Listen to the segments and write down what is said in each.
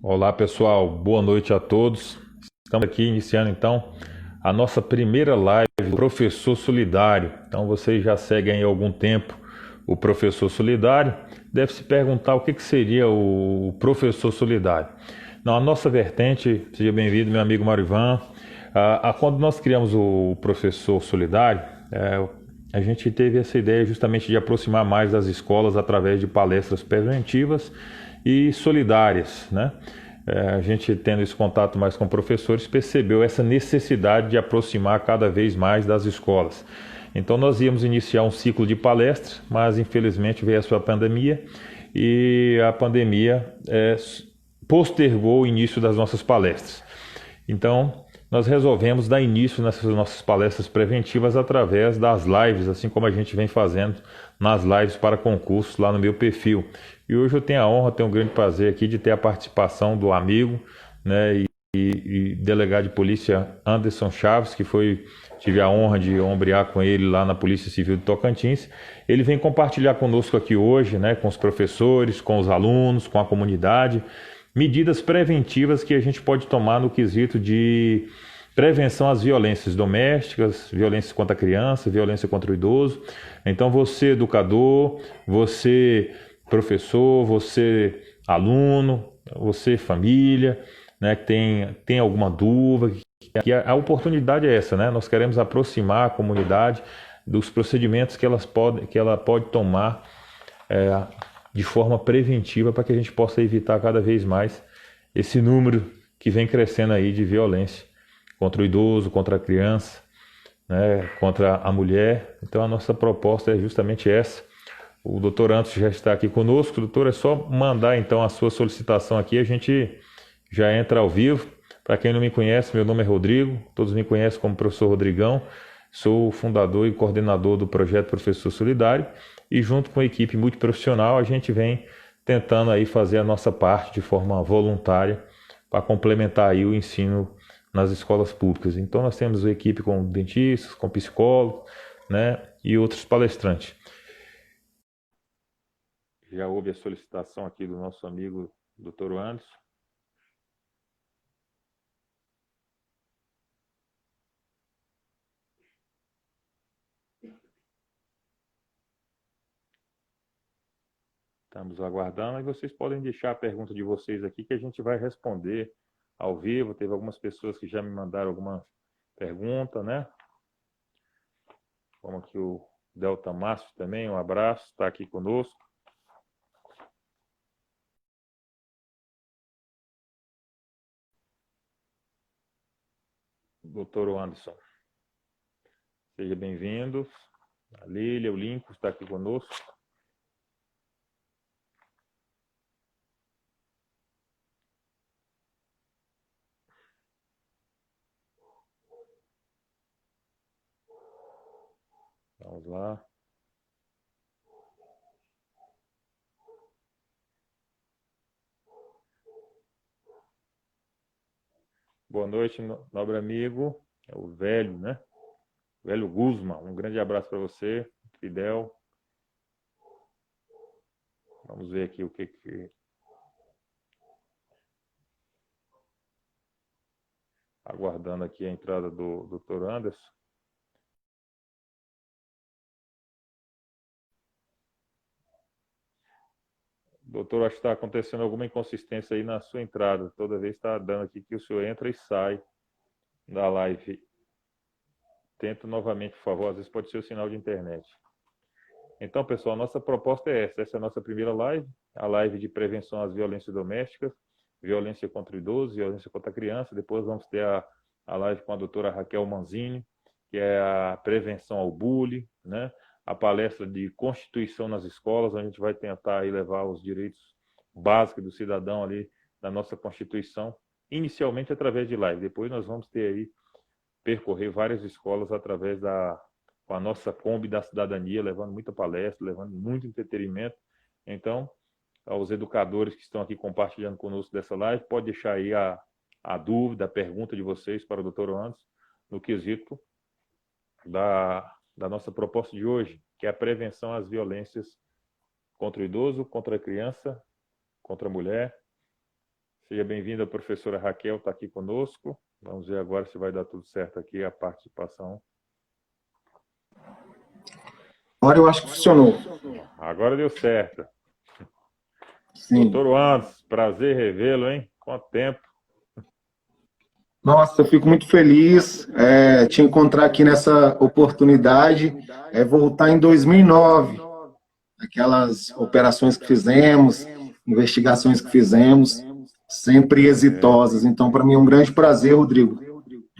Olá pessoal, boa noite a todos. Estamos aqui iniciando então a nossa primeira live do Professor Solidário. Então vocês já seguem aí há algum tempo o Professor Solidário. Deve se perguntar o que seria o Professor Solidário. Não, a nossa vertente, seja bem-vindo meu amigo Marivan. Quando nós criamos o Professor Solidário, a gente teve essa ideia justamente de aproximar mais das escolas através de palestras preventivas e solidárias, né? A gente tendo esse contato mais com professores percebeu essa necessidade de aproximar cada vez mais das escolas. Então nós íamos iniciar um ciclo de palestras, mas infelizmente veio a sua pandemia e a pandemia postergou o início das nossas palestras. Então nós resolvemos dar início nessas nossas palestras preventivas através das lives, assim como a gente vem fazendo nas lives para concursos lá no meu perfil. E hoje eu tenho a honra, tenho um grande prazer aqui de ter a participação do amigo, né, e delegado de polícia Anderson Chaves, que tive a honra de ombrear com ele lá na Polícia Civil de Tocantins. Ele vem compartilhar conosco aqui hoje, né, com os professores, com os alunos, com a comunidade, medidas preventivas que a gente pode tomar no quesito de prevenção às violências domésticas, violência contra a criança, violência contra o idoso. Então você educador, você professor, você aluno, você família, né, que tem alguma dúvida, que a oportunidade é essa, né? Nós queremos aproximar a comunidade dos procedimentos que ela pode tomar de forma preventiva para que a gente possa evitar cada vez mais esse número que vem crescendo aí de violência contra o idoso, contra a criança, né, contra a mulher. Então a nossa proposta é justamente essa. O doutor Anderson já está aqui conosco. Doutor, é só mandar então a sua solicitação aqui, a gente já entra ao vivo. Para quem não me conhece, meu nome é Rodrigo, todos me conhecem como professor Rodrigão, sou o fundador e coordenador do projeto Professor Solidário e junto com a equipe multiprofissional a gente vem tentando aí fazer a nossa parte de forma voluntária para complementar aí o ensino nas escolas públicas. Então nós temos uma equipe com dentistas, com psicólogos, né, e outros palestrantes. Já houve a solicitação aqui do nosso amigo Dr. Anderson. Estamos aguardando e vocês podem deixar a pergunta de vocês aqui que a gente vai responder ao vivo. Teve algumas pessoas que já me mandaram alguma pergunta, né? Como aqui o Delta Márcio também, um abraço, está aqui conosco. Doutor Anderson, seja bem-vindo. A Lília, o Lincoln está aqui conosco. Vamos lá. Boa noite, nobre amigo. É o velho, né? Velho Guzman. Um grande abraço para você, Fidel. Vamos ver aqui o que... Aguardando aqui a entrada do Dr. Anderson. Doutor, acho que está acontecendo alguma inconsistência aí na sua entrada. Toda vez está dando aqui que o senhor entra e sai da live. Tenta novamente, por favor. Às vezes pode ser o sinal de internet. Então, pessoal, nossa proposta é essa. Essa é a nossa primeira live. A live de prevenção às violências domésticas, violência contra o idoso, violência contra a criança. Depois vamos ter a live com a doutora Raquel Manzini, que é a prevenção ao bullying, né? A palestra de Constituição nas escolas, onde a gente vai tentar aí levar os direitos básicos do cidadão ali da nossa Constituição, inicialmente através de live. Depois nós vamos ter aí, percorrer várias escolas através com a nossa Kombi da cidadania, levando muita palestra, levando muito entretenimento. Então, aos educadores que estão aqui compartilhando conosco dessa live, pode deixar aí a dúvida, a pergunta de vocês para o Dr. Anderson no quesito da nossa proposta de hoje, que é a prevenção às violências contra o idoso, contra a criança, contra a mulher, Seja bem-vinda, a professora Raquel está aqui conosco. Vamos ver agora se vai dar tudo certo aqui a participação. Agora eu acho que funcionou. Agora deu certo. Sim. Doutor Anderson, prazer revê-lo, hein? Quanto tempo? Nossa, eu fico muito feliz te encontrar aqui nessa oportunidade. Voltar em 2009, aquelas operações que fizemos, investigações que fizemos, sempre exitosas. Então, para mim é um grande prazer, Rodrigo,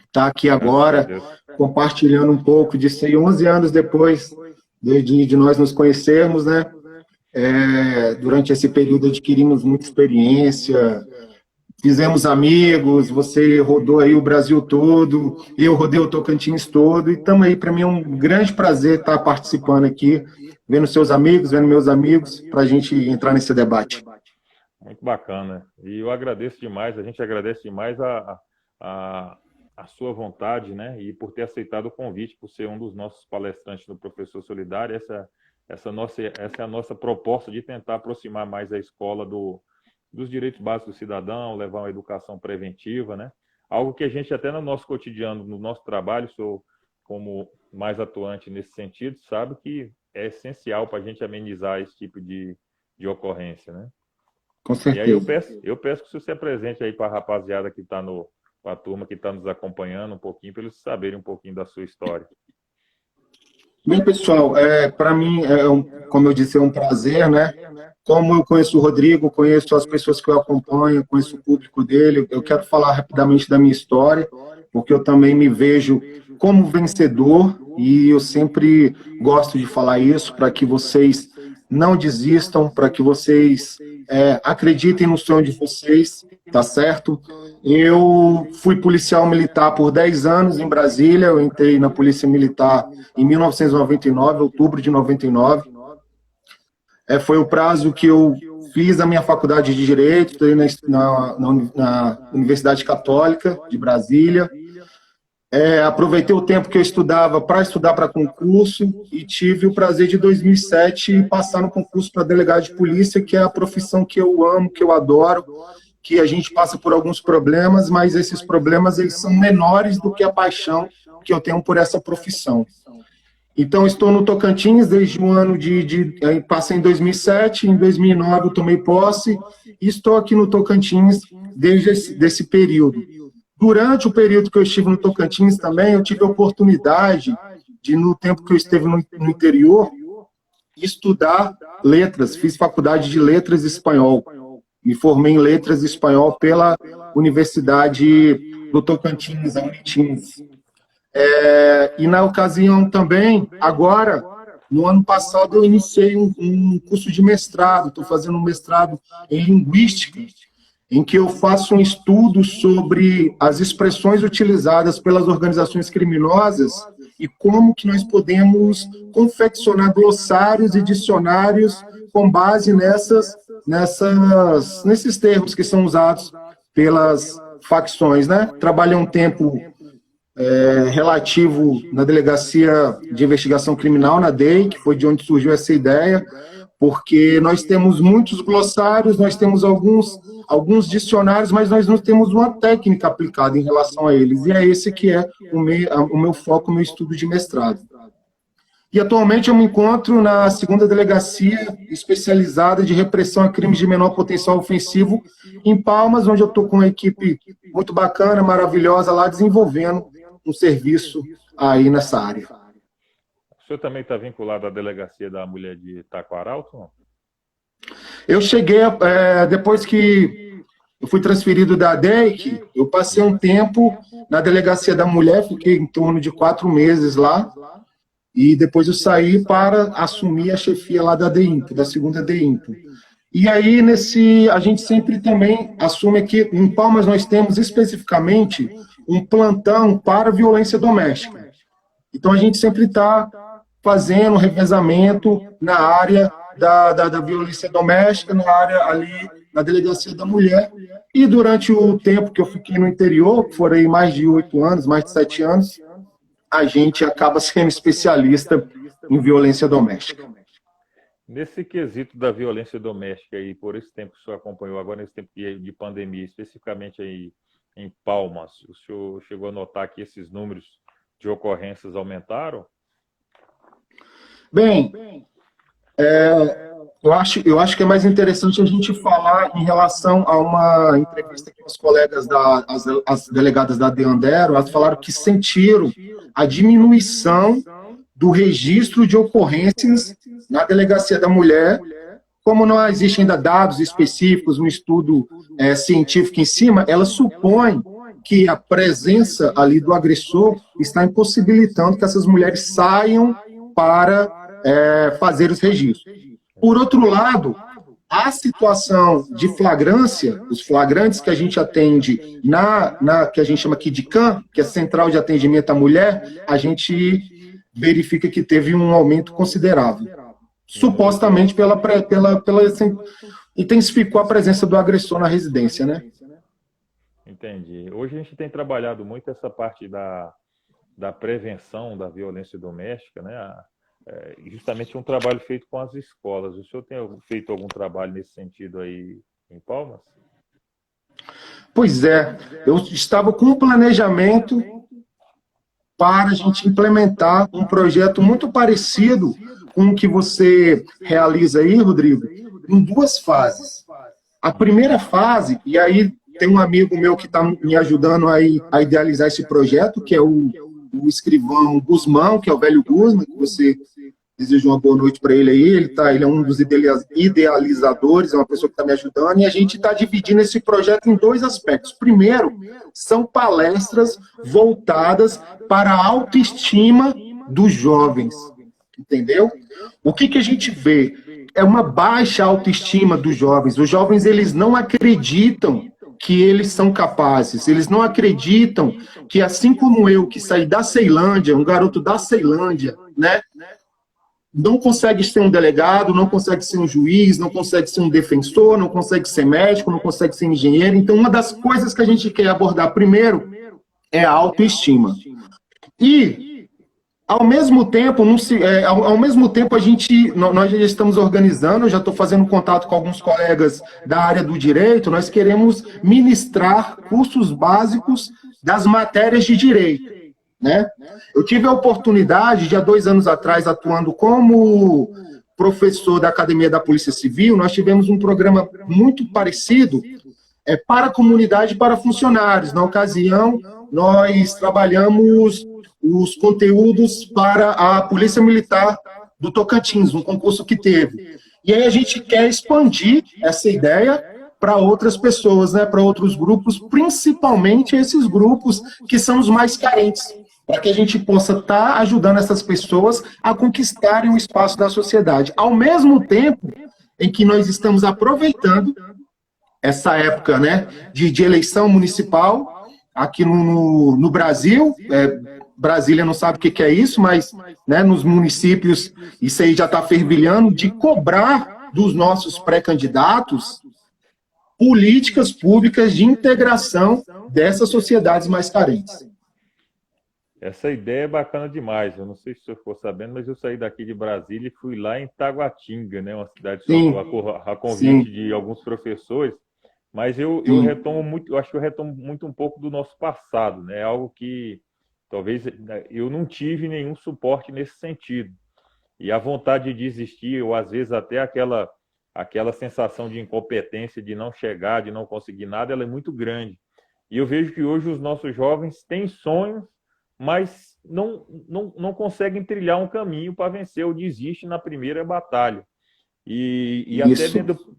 estar aqui agora, compartilhando um pouco disso aí, 11 anos depois de nós nos conhecermos, né? Durante esse período adquirimos muita experiência, fizemos amigos, você rodou aí o Brasil todo, eu rodei o Tocantins todo, e estamos aí, para mim é um grande prazer estar participando aqui, vendo seus amigos, vendo meus amigos, para a gente entrar nesse debate. Muito bacana. E eu agradeço demais, a gente agradece demais a sua vontade, né? E por ter aceitado o convite, por ser um dos nossos palestrantes do Professor Solidário. Essa é a nossa proposta de tentar aproximar mais a escola dos direitos básicos do cidadão, levar uma educação preventiva, né? Algo que a gente até no nosso cotidiano, no nosso trabalho, sou como mais atuante nesse sentido, sabe que é essencial para a gente amenizar esse tipo de ocorrência, né? Com certeza. E aí eu peço que você se apresente aí para a rapaziada que está para a turma que está nos acompanhando um pouquinho, para eles saberem um pouquinho da sua história. Bem, pessoal, para mim, como eu disse, é um prazer, né? Como eu conheço o Rodrigo, conheço as pessoas que eu acompanho, conheço o público dele, eu quero falar rapidamente da minha história, porque eu também me vejo como vencedor, e eu sempre gosto de falar isso, para que vocês não desistam, para que vocês acreditem no sonho de vocês, tá certo? Eu fui policial militar por 10 anos em Brasília, eu entrei na Polícia Militar em 1999, outubro de 99. Foi o prazo que eu fiz a minha faculdade de Direito, estudei na Universidade Católica de Brasília. Aproveitei o tempo que eu estudava para estudar para concurso e tive o prazer de 2007 passar no concurso para delegado de polícia, que é a profissão que eu amo, que eu adoro, que a gente passa por alguns problemas, mas esses problemas eles são menores do que a paixão que eu tenho por essa profissão. Então, estou no Tocantins desde o ano passei em 2007, em 2009 eu tomei posse, e estou aqui no Tocantins desde esse período. Durante o período que eu estive no Tocantins também, eu tive a oportunidade de, no tempo que eu esteve no interior, estudar letras, fiz faculdade de letras e espanhol. Me formei em letras e espanhol pela Universidade do Tocantins, a Unitins. E na ocasião também, agora, no ano passado, eu iniciei um curso de mestrado, estou fazendo um mestrado em linguística, em que eu faço um estudo sobre as expressões utilizadas pelas organizações criminosas e como que nós podemos confeccionar glossários e dicionários com base nesses termos que são usados pelas facções, né? Trabalhei um tempo relativo na Delegacia de Investigação Criminal, na DEI, que foi de onde surgiu essa ideia, porque nós temos muitos glossários, nós temos alguns dicionários, mas nós não temos uma técnica aplicada em relação a eles, e é esse que é o meu foco, o meu estudo de mestrado. E atualmente eu me encontro na 2ª Delegacia Especializada de Repressão a Crimes de Menor Potencial Ofensivo, em Palmas, onde eu estou com uma equipe muito bacana, maravilhosa, lá desenvolvendo um serviço aí nessa área. O senhor também está vinculado à Delegacia da Mulher de Taquaralto, não? Eu cheguei, depois que eu fui transferido da DEIC, eu passei um tempo na Delegacia da Mulher, fiquei em torno de 4 meses lá, e depois eu saí para assumir a chefia lá da DEIMP, da 2ª DEIMP. E aí, a gente sempre também assume que em Palmas nós temos especificamente um plantão para violência doméstica. Então, a gente sempre está fazendo revezamento na área da violência doméstica, na área ali, na Delegacia da Mulher. E durante o tempo que eu fiquei no interior, que foram aí mais de 8 anos, mais de 7 anos, a gente acaba sendo especialista em violência doméstica. Nesse quesito da violência doméstica aí, por esse tempo que o senhor acompanhou, agora nesse tempo de pandemia, especificamente aí em Palmas, o senhor chegou a notar que esses números de ocorrências aumentaram? Bem, eu acho que é mais interessante a gente falar em relação a uma entrevista que os colegas as delegadas da Deandero, elas falaram que sentiram a diminuição do registro de ocorrências na Delegacia da Mulher. Como não existe ainda dados específicos, um estudo científico em cima, ela supõe que a presença ali do agressor está impossibilitando que essas mulheres saiam para fazer os registros. Por outro lado, a situação de flagrância, os flagrantes que a gente atende que a gente chama aqui de CAM, que é Central de Atendimento à Mulher, a gente verifica que teve um aumento considerável. Supostamente intensificou a presença do agressor na residência, né? Entendi. Hoje a gente tem trabalhado muito essa parte da prevenção da violência doméstica, né? Justamente um trabalho feito com as escolas. O senhor tem feito algum trabalho nesse sentido aí em Palmas? Pois é, eu estava com um planejamento para a gente implementar um projeto muito parecido com o que você realiza aí, Rodrigo, em duas fases. A primeira fase, e aí tem um amigo meu que está me ajudando aí a idealizar esse projeto, que é o escrivão Guzmão, que é o velho Guzmão, que você deseja uma boa noite para ele aí, ele é um dos idealizadores, é uma pessoa que está me ajudando, e a gente está dividindo esse projeto em dois aspectos. Primeiro, são palestras voltadas para a autoestima dos jovens, entendeu? O que a gente vê? É uma baixa autoestima dos jovens. Os jovens, eles não acreditam que eles são capazes, eles não acreditam que, assim como eu, que saí da Ceilândia, um garoto da Ceilândia, né, não consegue ser um delegado, não consegue ser um juiz, não consegue ser um defensor, não consegue ser médico, não consegue ser engenheiro. Então, uma das coisas que a gente quer abordar primeiro é a autoestima. E, ao mesmo tempo, nós já estamos organizando, eu já estou fazendo contato com alguns colegas da área do direito, nós queremos ministrar cursos básicos das matérias de direito. Né? Eu tive a oportunidade, de há 2 anos atrás, atuando como professor da Academia da Polícia Civil, nós tivemos um programa muito parecido para a comunidade e para funcionários. Na ocasião, nós trabalhamos os conteúdos para a Polícia Militar do Tocantins, um concurso que teve. E aí a gente quer expandir essa ideia para outras pessoas, né, para outros grupos, principalmente esses grupos que são os mais carentes, para que a gente possa estar ajudando essas pessoas a conquistarem o espaço da sociedade. Ao mesmo tempo em que nós estamos aproveitando essa época, né, de eleição municipal aqui no Brasil, Brasília não sabe o que é isso, mas, né, nos municípios isso aí já está fervilhando, de cobrar dos nossos pré-candidatos políticas públicas de integração dessas sociedades mais carentes. Essa ideia é bacana demais. Eu não sei se o senhor ficou sabendo, mas eu saí daqui de Brasília e fui lá em Taguatinga, né, uma cidade a convite de alguns professores. Mas eu retomo muito, eu acho que eu retomo muito um pouco do nosso passado, né? Algo que talvez eu não tive nenhum suporte nesse sentido. E a vontade de desistir, ou às vezes até aquela sensação de incompetência, de não chegar, de não conseguir nada, ela é muito grande. E eu vejo que hoje os nossos jovens têm sonhos, mas não conseguem trilhar um caminho para vencer, ou desistem na primeira batalha. E até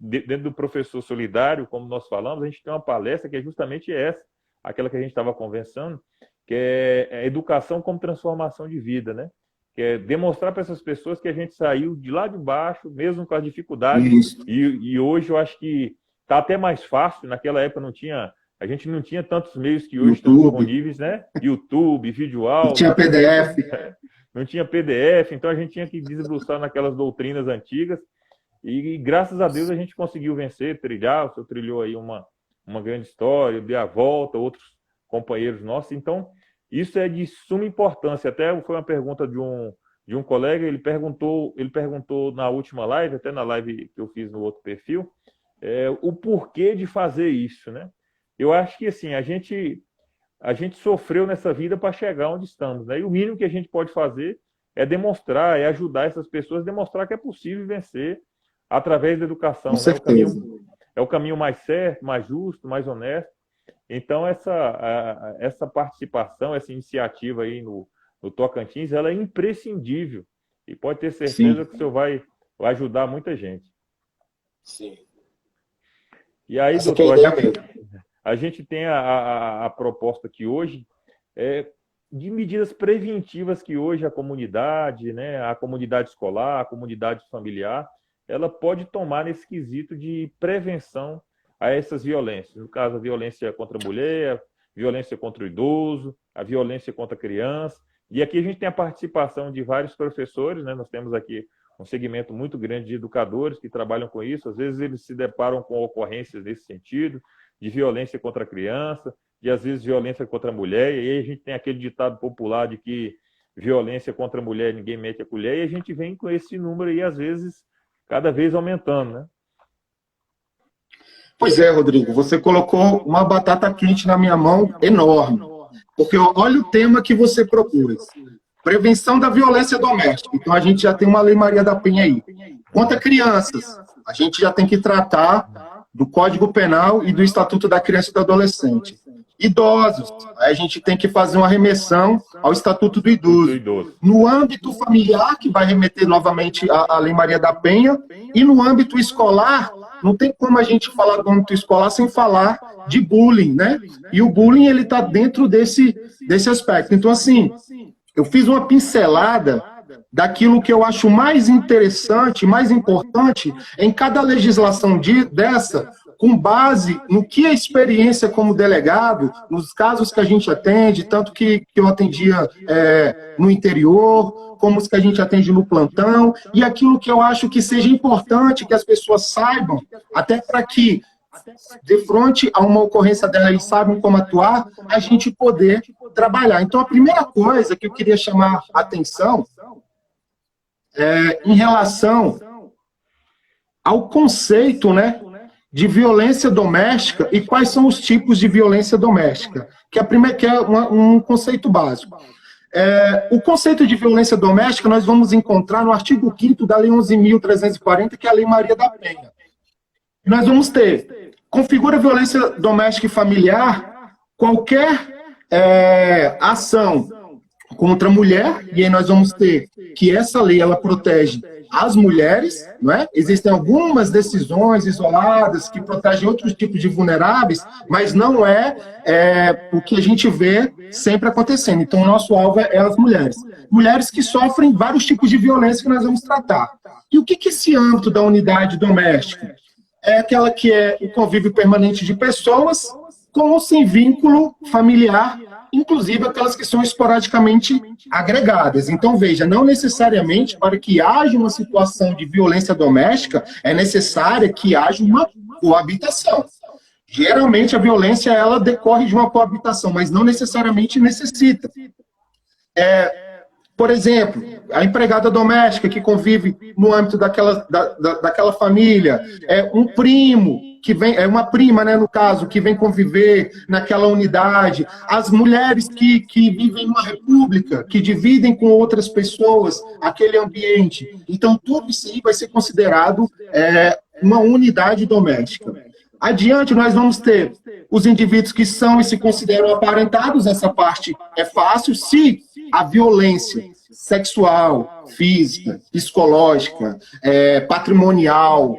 dentro do Professor Solidário, como nós falamos, a gente tem uma palestra que é justamente essa, aquela que a gente estava conversando, que é a educação como transformação de vida, né? Que é demonstrar para essas pessoas que a gente saiu de lá de baixo, mesmo com as dificuldades, e hoje eu acho que está até mais fácil. Naquela época a gente não tinha tantos meios que hoje estão disponíveis, né? YouTube, vídeo áudio. Não tinha PDF. Não tinha PDF, então a gente tinha que desbruçar naquelas doutrinas antigas. E graças a Deus a gente conseguiu vencer, trilhar. O senhor trilhou aí uma grande história, deu a volta, outros companheiros nossos. Então, isso é de suma importância. Até foi uma pergunta de de um colega, ele perguntou na última live, até na live que eu fiz no outro perfil, o porquê de fazer isso, né? Eu acho que, assim, a gente sofreu nessa vida para chegar onde estamos, né? E o mínimo que a gente pode fazer é demonstrar, é ajudar essas pessoas a demonstrar que é possível vencer através da educação, Com né? certeza. É o caminho mais certo, mais justo, mais honesto. Então, essa participação, essa iniciativa aí no Tocantins, ela é imprescindível. E pode ter certeza Sim, que o senhor vai ajudar muita gente. sim. E aí, Essa que é a doutor, ideia mesmo. a gente tem a proposta aqui hoje de medidas preventivas que hoje a comunidade, né, a comunidade escolar, a comunidade familiar, ela pode tomar nesse quesito de prevenção a essas violências. No caso, a violência contra a mulher, a violência contra o idoso, a violência contra a criança. E aqui a gente tem a participação de vários professores, né? Nós temos aqui um segmento muito grande de educadores que trabalham com isso. Às vezes eles se deparam com ocorrências nesse sentido, de violência contra a criança, de às vezes violência contra a mulher. E aí a gente tem aquele ditado popular de que violência contra a mulher ninguém mete a colher, e a gente vem com esse número aí, às vezes, cada vez aumentando, né? Pois é, Rodrigo, você colocou uma batata quente na minha mão enorme. Porque olha o tema que você propôs. Prevenção da violência doméstica. Então, a gente já tem uma Lei Maria da Penha aí. Quanto a crianças, a gente já tem que tratar do Código Penal e do Estatuto da Criança e do Adolescente. Idosos, a gente tem que fazer uma remessão ao Estatuto do Idoso. No âmbito familiar, que vai remeter novamente à Lei Maria da Penha, e no âmbito escolar, não tem como a gente falar do âmbito escolar sem falar de bullying, né? E o bullying, ele está dentro desse aspecto. Então, assim, eu fiz uma pincelada daquilo que eu acho mais interessante, mais importante em cada legislação dessa, com base no que a experiência como delegado, nos casos que a gente atende, tanto que eu atendia no interior, como os que a gente atende no plantão, e aquilo que eu acho que seja importante que as pessoas saibam, até para que, de frente a uma ocorrência dela, eles saibam como atuar, a gente poder trabalhar. Então, a primeira coisa que eu queria chamar a atenção em relação ao conceito, né, de violência doméstica e quais são os tipos de violência doméstica, que é um conceito básico. O conceito de violência doméstica nós vamos encontrar no artigo 5º da Lei 11.340, que é a Lei Maria da Penha. Nós vamos ter, configura violência doméstica e familiar, qualquer ação contra a mulher, e aí nós vamos ter que essa lei, ela protege as mulheres, não é? Existem algumas decisões isoladas que protegem outros tipos de vulneráveis, mas não é o que a gente vê sempre acontecendo. Então, o nosso alvo é as mulheres. Mulheres que sofrem vários tipos de violência que nós vamos tratar. E o que é esse âmbito da unidade doméstica? É aquela que é o convívio permanente de pessoas com ou sem vínculo familiar, inclusive aquelas que são esporadicamente agregadas. Então, veja, não necessariamente para que haja uma situação de violência doméstica, é necessária que haja uma coabitação. Geralmente, a violência, ela decorre de uma coabitação, mas não necessariamente necessita. Por exemplo, a empregada doméstica que convive no âmbito daquela família, um primo, que vem, uma prima, né, no caso, que vem conviver naquela unidade, as mulheres que vivem em uma república, que dividem com outras pessoas aquele ambiente. Então, tudo isso aí vai ser considerado uma unidade doméstica. Adiante, nós vamos ter os indivíduos que são e se consideram aparentados, essa parte é fácil, se a violência sexual, física, psicológica, patrimonial,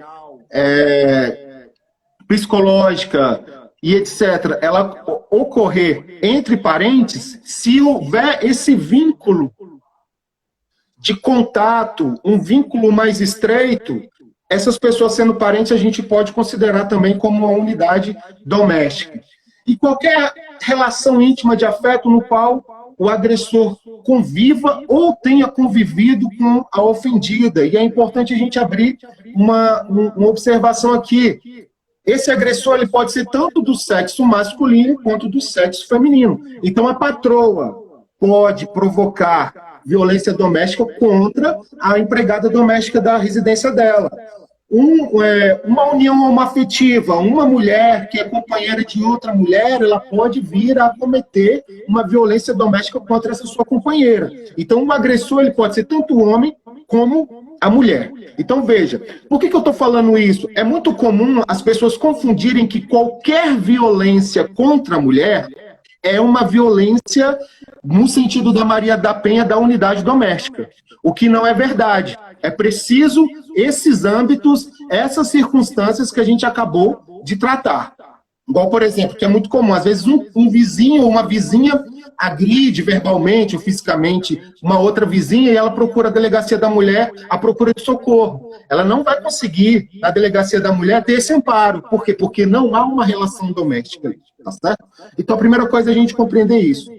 psicológica e etc., ela ocorrer entre parentes, se houver esse vínculo de contato, um vínculo mais estreito, essas pessoas sendo parentes a gente pode considerar também como uma unidade doméstica. E qualquer relação íntima de afeto no qual o agressor conviva ou tenha convivido com a ofendida. E é importante a gente abrir uma observação aqui. Esse agressor ele pode ser tanto do sexo masculino quanto do sexo feminino. Então, a patroa pode provocar violência doméstica contra a empregada doméstica da residência dela. Uma união homoafetiva, uma mulher que é companheira de outra mulher, ela pode vir a cometer uma violência doméstica contra essa sua companheira. Então, um agressor ele pode ser tanto o homem como a mulher. Então, veja, por que eu estou falando isso? É muito comum as pessoas confundirem que qualquer violência contra a mulher é uma violência no sentido da Maria da Penha da unidade doméstica, o que não é verdade. É preciso esses âmbitos, essas circunstâncias que a gente acabou de tratar. Igual, por exemplo, que é muito comum, às vezes um vizinho ou uma vizinha agride verbalmente ou fisicamente uma outra vizinha e ela procura a delegacia da mulher à procura de socorro. Ela não vai conseguir, na delegacia da mulher, ter esse amparo. Por quê? Porque não há uma relação doméstica. Tá certo? Então, a primeira coisa é a gente compreender isso.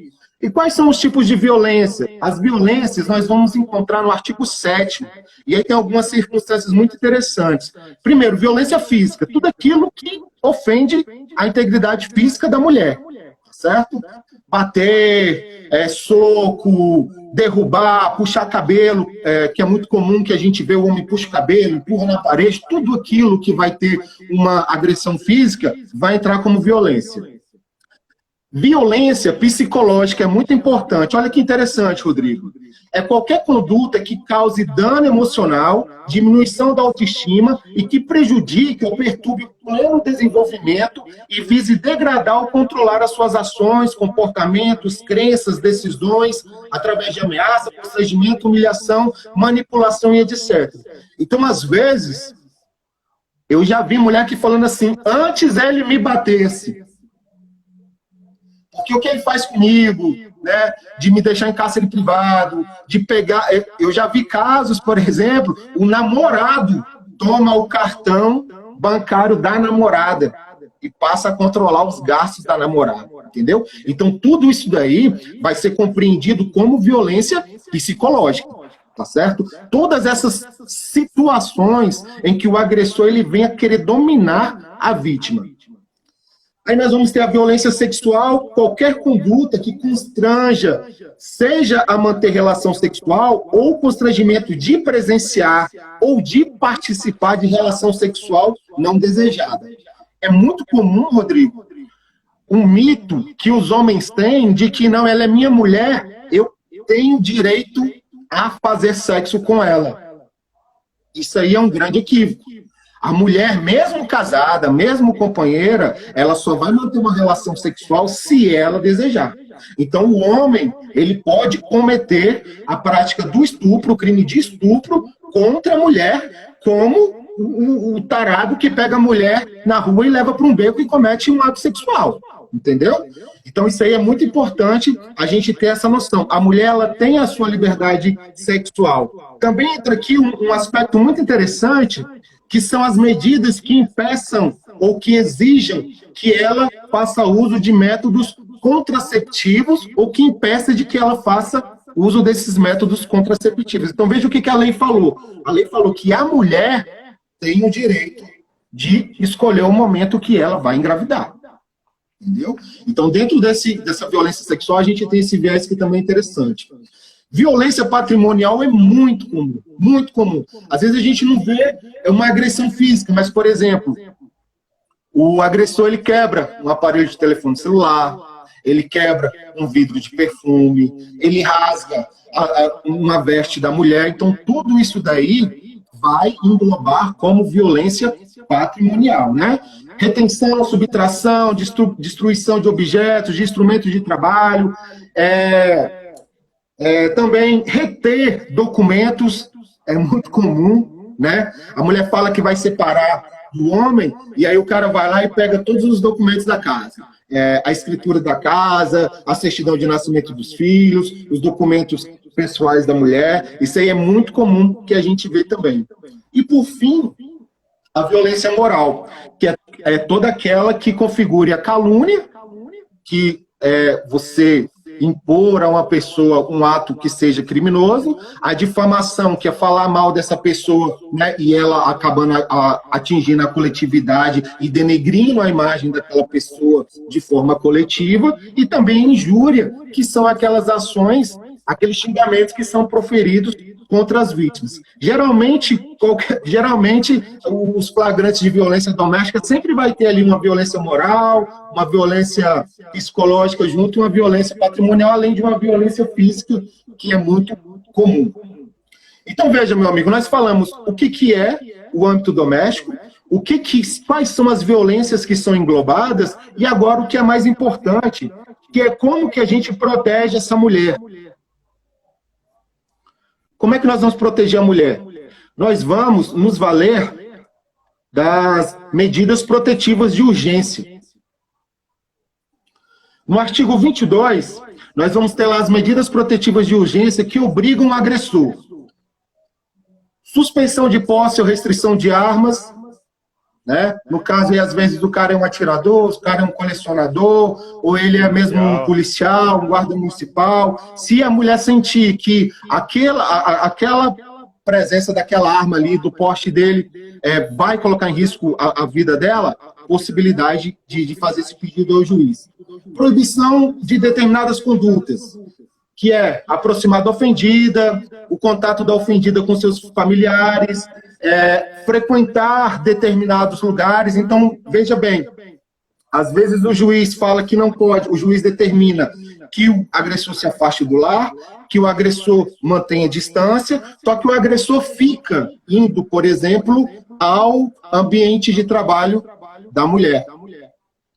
E quais são os tipos de violência? As violências nós vamos encontrar no artigo 7º. E aí tem algumas circunstâncias muito interessantes. Primeiro, violência física. Tudo aquilo que ofende a integridade física da mulher. Certo? Bater, soco, derrubar, puxar cabelo, que é muito comum que a gente vê o homem puxa o cabelo, empurra na parede, tudo aquilo que vai ter uma agressão física vai entrar como violência. Violência psicológica é muito importante. Olha que interessante, Rodrigo. É qualquer conduta que cause dano emocional, diminuição da autoestima e que prejudique ou perturbe o pleno desenvolvimento e vise degradar ou controlar as suas ações, comportamentos, crenças, decisões, através de ameaça, constrangimento, humilhação, manipulação e etc. Então, às vezes, eu já vi mulher aqui falando assim, antes ele me batesse. Porque o que ele faz comigo, né, de me deixar em cárcere privado, de pegar... Eu já vi casos, por exemplo, o namorado toma o cartão bancário da namorada e passa a controlar os gastos da namorada, entendeu? Então, tudo isso daí vai ser compreendido como violência psicológica, tá certo? Todas essas situações em que o agressor ele vem a querer dominar a vítima. Aí nós vamos ter a violência sexual, qualquer conduta que constranja, seja a manter relação sexual ou constrangimento de presenciar ou de participar de relação sexual não desejada. É muito comum, Rodrigo, um mito que os homens têm de que não, ela é minha mulher, eu tenho direito a fazer sexo com ela. Isso aí é um grande equívoco. A mulher, mesmo casada, mesmo companheira, ela só vai manter uma relação sexual se ela desejar. Então, o homem, ele pode cometer a prática do estupro, o crime de estupro, contra a mulher, como o tarado que pega a mulher na rua e leva para um beco e comete um ato sexual. Entendeu? Então, isso aí é muito importante a gente ter essa noção. A mulher, ela tem a sua liberdade sexual. Também entra aqui um aspecto muito interessante, que são as medidas que impeçam ou que exijam que ela faça uso de métodos contraceptivos ou que impeça de que ela faça uso desses métodos contraceptivos. Então, veja o que a lei falou. A lei falou que a mulher tem o direito de escolher o momento que ela vai engravidar. Entendeu? Então, dentro dessa violência sexual, a gente tem esse viés que também é interessante. Violência patrimonial é muito comum, muito comum. Às vezes a gente não vê uma agressão física, mas, por exemplo, o agressor ele quebra um aparelho de telefone celular, ele quebra um vidro de perfume, ele rasga uma veste da mulher. Então, tudo isso daí vai englobar como violência patrimonial, né? Retenção, subtração, destruição de objetos, de instrumentos de trabalho, também reter documentos é muito comum, né? A mulher fala que vai separar do homem, e aí o cara vai lá e pega todos os documentos da casa. A escritura da casa, a certidão de nascimento dos filhos, os documentos pessoais da mulher. Isso aí é muito comum que a gente vê também. E, por fim, a violência moral, que é toda aquela que configure a calúnia, que você impor a uma pessoa um ato que seja criminoso, a difamação, que é falar mal dessa pessoa, né, e ela acabando atingindo a coletividade e denegrindo a imagem daquela pessoa de forma coletiva, e também injúria, que são aquelas ações aqueles xingamentos que são proferidos contra as vítimas. Geralmente, os flagrantes de violência doméstica sempre vai ter ali uma violência moral, uma violência psicológica junto e uma violência patrimonial, além de uma violência física, que é muito comum. Então, veja, meu amigo, nós falamos o que é o âmbito doméstico, quais são as violências que são englobadas, e agora o que é mais importante, que é como que a gente protege essa mulher. Como é que nós vamos proteger a mulher? Nós vamos nos valer das medidas protetivas de urgência. No artigo 22, nós vamos ter lá as medidas protetivas de urgência que obrigam o agressor. Suspensão de posse ou restrição de armas, né? No caso, às vezes, o cara é um atirador, o cara é um colecionador, ou ele é mesmo um policial, um guarda municipal. Se a mulher sentir que aquela presença daquela arma ali, do porte dele, vai colocar em risco a vida dela, possibilidade de fazer esse pedido ao juiz. Proibição de determinadas condutas, que é aproximar da ofendida, o contato da ofendida com seus familiares, frequentar determinados lugares. Então, veja bem, às vezes o juiz fala que não pode, o juiz determina que o agressor se afaste do lar, que o agressor mantenha distância, só que o agressor fica indo, por exemplo, ao ambiente de trabalho da mulher.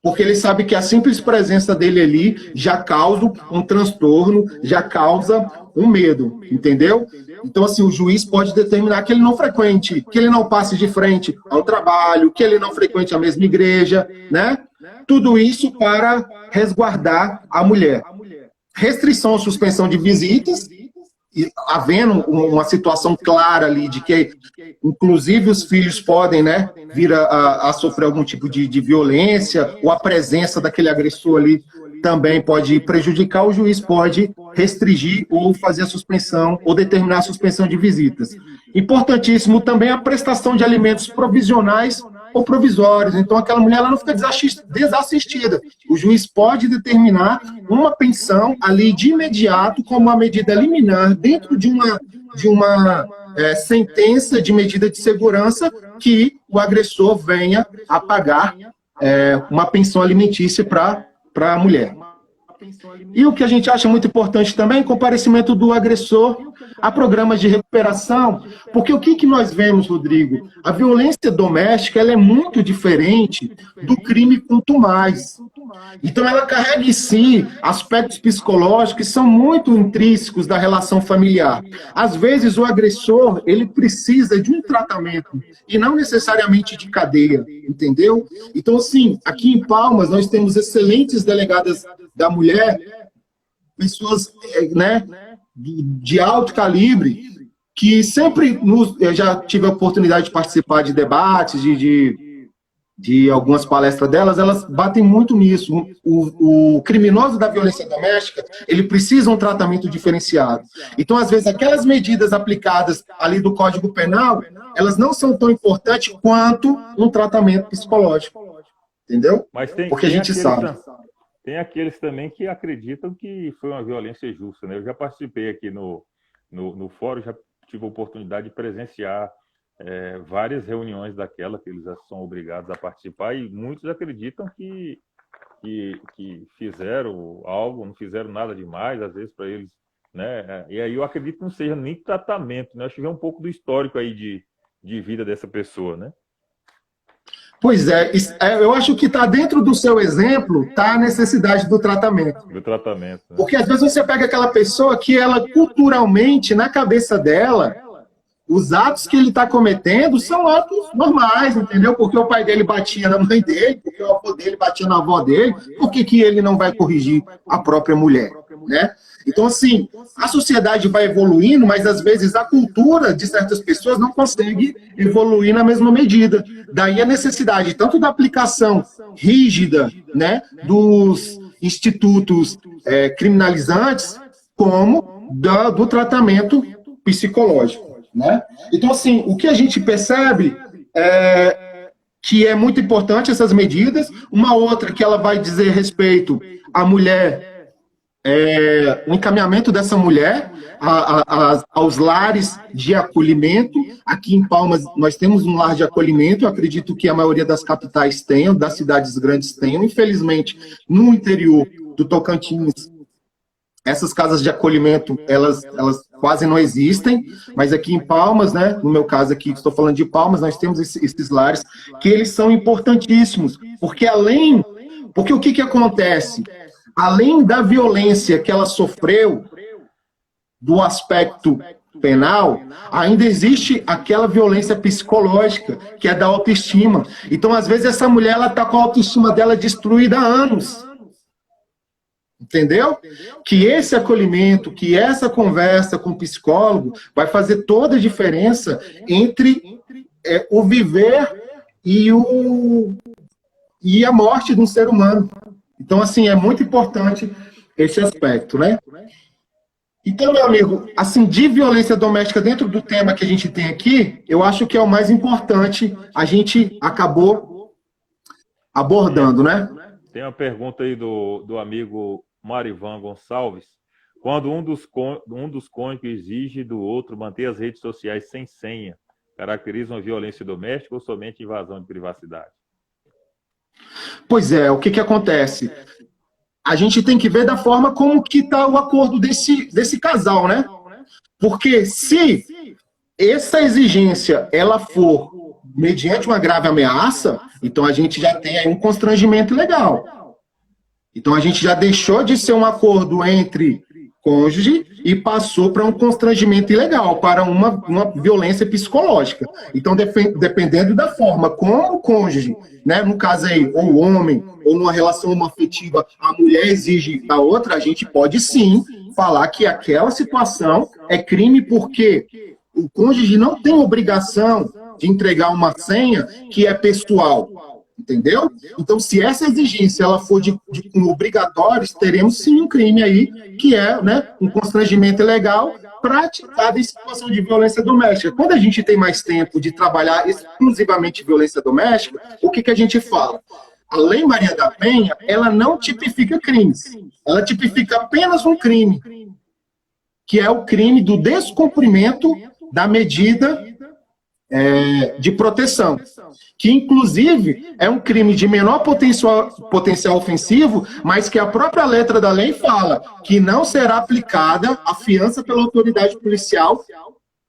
Porque ele sabe que a simples presença dele ali já causa um transtorno, já causa um medo, entendeu? Então, assim, o juiz pode determinar que ele não frequente, que ele não passe de frente ao trabalho, que ele não frequente a mesma igreja, né? Tudo isso para resguardar a mulher. Restrição ou suspensão de visitas, havendo uma situação clara ali de que, inclusive, os filhos podem, né, vir a sofrer algum tipo de violência, ou a presença daquele agressor ali também pode prejudicar, o juiz pode restringir ou fazer a suspensão, ou determinar a suspensão de visitas. Importantíssimo também a prestação de alimentos provisionais ou provisórios. Então, aquela mulher ela não fica desassistida. O juiz pode determinar uma pensão ali de imediato como uma medida liminar dentro de uma sentença de medida de segurança que o agressor venha a pagar uma pensão alimentícia para a mulher. E o que a gente acha muito importante também é o comparecimento do agressor a programas de recuperação, porque o que nós vemos, Rodrigo? A violência doméstica ela é muito diferente do crime contumaz. Então, ela carrega em si aspectos psicológicos que são muito intrínsecos da relação familiar. Às vezes, o agressor ele precisa de um tratamento e não necessariamente de cadeia, entendeu? Então, assim, aqui em Palmas, nós temos excelentes delegadas da mulher, pessoas, né, de alto calibre, que sempre eu já tive a oportunidade de participar de debates, de algumas palestras delas, elas batem muito nisso. O criminoso da violência doméstica, ele precisa de um tratamento diferenciado. Então, às vezes, aquelas medidas aplicadas ali do Código Penal, elas não são tão importantes quanto um tratamento psicológico. Entendeu? Mas porque a gente sabe. Tem aqueles também que acreditam que foi uma violência justa, né? Eu já participei aqui no fórum, já tive a oportunidade de presenciar várias reuniões daquela que eles são obrigados a participar e muitos acreditam que fizeram algo, não fizeram nada demais, às vezes para eles, né? E aí eu acredito que não seja nem tratamento, né? Acho que vem um pouco do histórico aí de vida dessa pessoa, né? Pois eu acho que está dentro do seu exemplo, está a necessidade do tratamento. Do tratamento. Né? Porque às vezes você pega aquela pessoa que ela, culturalmente, na cabeça dela, os atos que ele está cometendo são atos normais, entendeu? Porque o pai dele batia na mãe dele, porque o avô dele batia na avó dele, por que ele não vai corrigir a própria mulher, né? Então, assim, a sociedade vai evoluindo, mas às vezes a cultura de certas pessoas não consegue evoluir na mesma medida. Daí a necessidade tanto da aplicação rígida, né, dos institutos criminalizantes, como do tratamento psicológico, né? Então, assim, o que a gente percebe que é muito importante essas medidas. Uma outra que ela vai dizer respeito à mulher o encaminhamento dessa mulher aos lares de acolhimento. Aqui em Palmas, nós temos um lar de acolhimento, eu acredito que a maioria das capitais tenham, das cidades grandes tenham. Infelizmente, no interior do Tocantins, essas casas de acolhimento, elas quase não existem, mas aqui em Palmas, né, no meu caso aqui, estou falando de Palmas, nós temos esses lares, que eles são importantíssimos, porque o que acontece? Além da violência que ela sofreu, do aspecto penal, ainda existe aquela violência psicológica, que é da autoestima. Então, às vezes, essa mulher está com a autoestima dela destruída há anos. Entendeu? Que esse acolhimento, que essa conversa com o psicólogo vai fazer toda a diferença entre o viver e a morte de um ser humano. Então, assim, é muito importante esse aspecto, né? Então, meu amigo, assim, de violência doméstica dentro do tema que a gente tem aqui, eu acho que é o mais importante, a gente acabou abordando, né? Tem uma pergunta aí do amigo Marivan Gonçalves. Quando um dos cônjuges exige do outro manter as redes sociais sem senha, caracteriza uma violência doméstica ou somente invasão de privacidade? Pois é, o que acontece? A gente tem que ver da forma como que está o acordo desse casal, né? Porque se essa exigência ela for mediante uma grave ameaça, então a gente já tem aí um constrangimento legal. Então a gente já deixou de ser um acordo entre cônjuge e passou para um constrangimento ilegal, para uma violência psicológica. Então, dependendo da forma como o cônjuge, né, no caso aí, ou o homem, ou numa relação homoafetiva, a mulher exige da outra, a gente pode sim falar que aquela situação é crime, porque o cônjuge não tem obrigação de entregar uma senha que é pessoal. Entendeu? Então, se essa exigência ela for de obrigatórios, teremos sim um crime aí, que é, né, um constrangimento ilegal praticado em situação de violência doméstica. Quando a gente tem mais tempo de trabalhar exclusivamente violência doméstica, o que a gente fala? A Lei Maria da Penha, ela não tipifica crimes. Ela tipifica apenas um crime, que é o crime do descumprimento da medida de proteção, que inclusive é um crime de menor potencial ofensivo, mas que a própria letra da lei fala que não será aplicada a fiança pela autoridade policial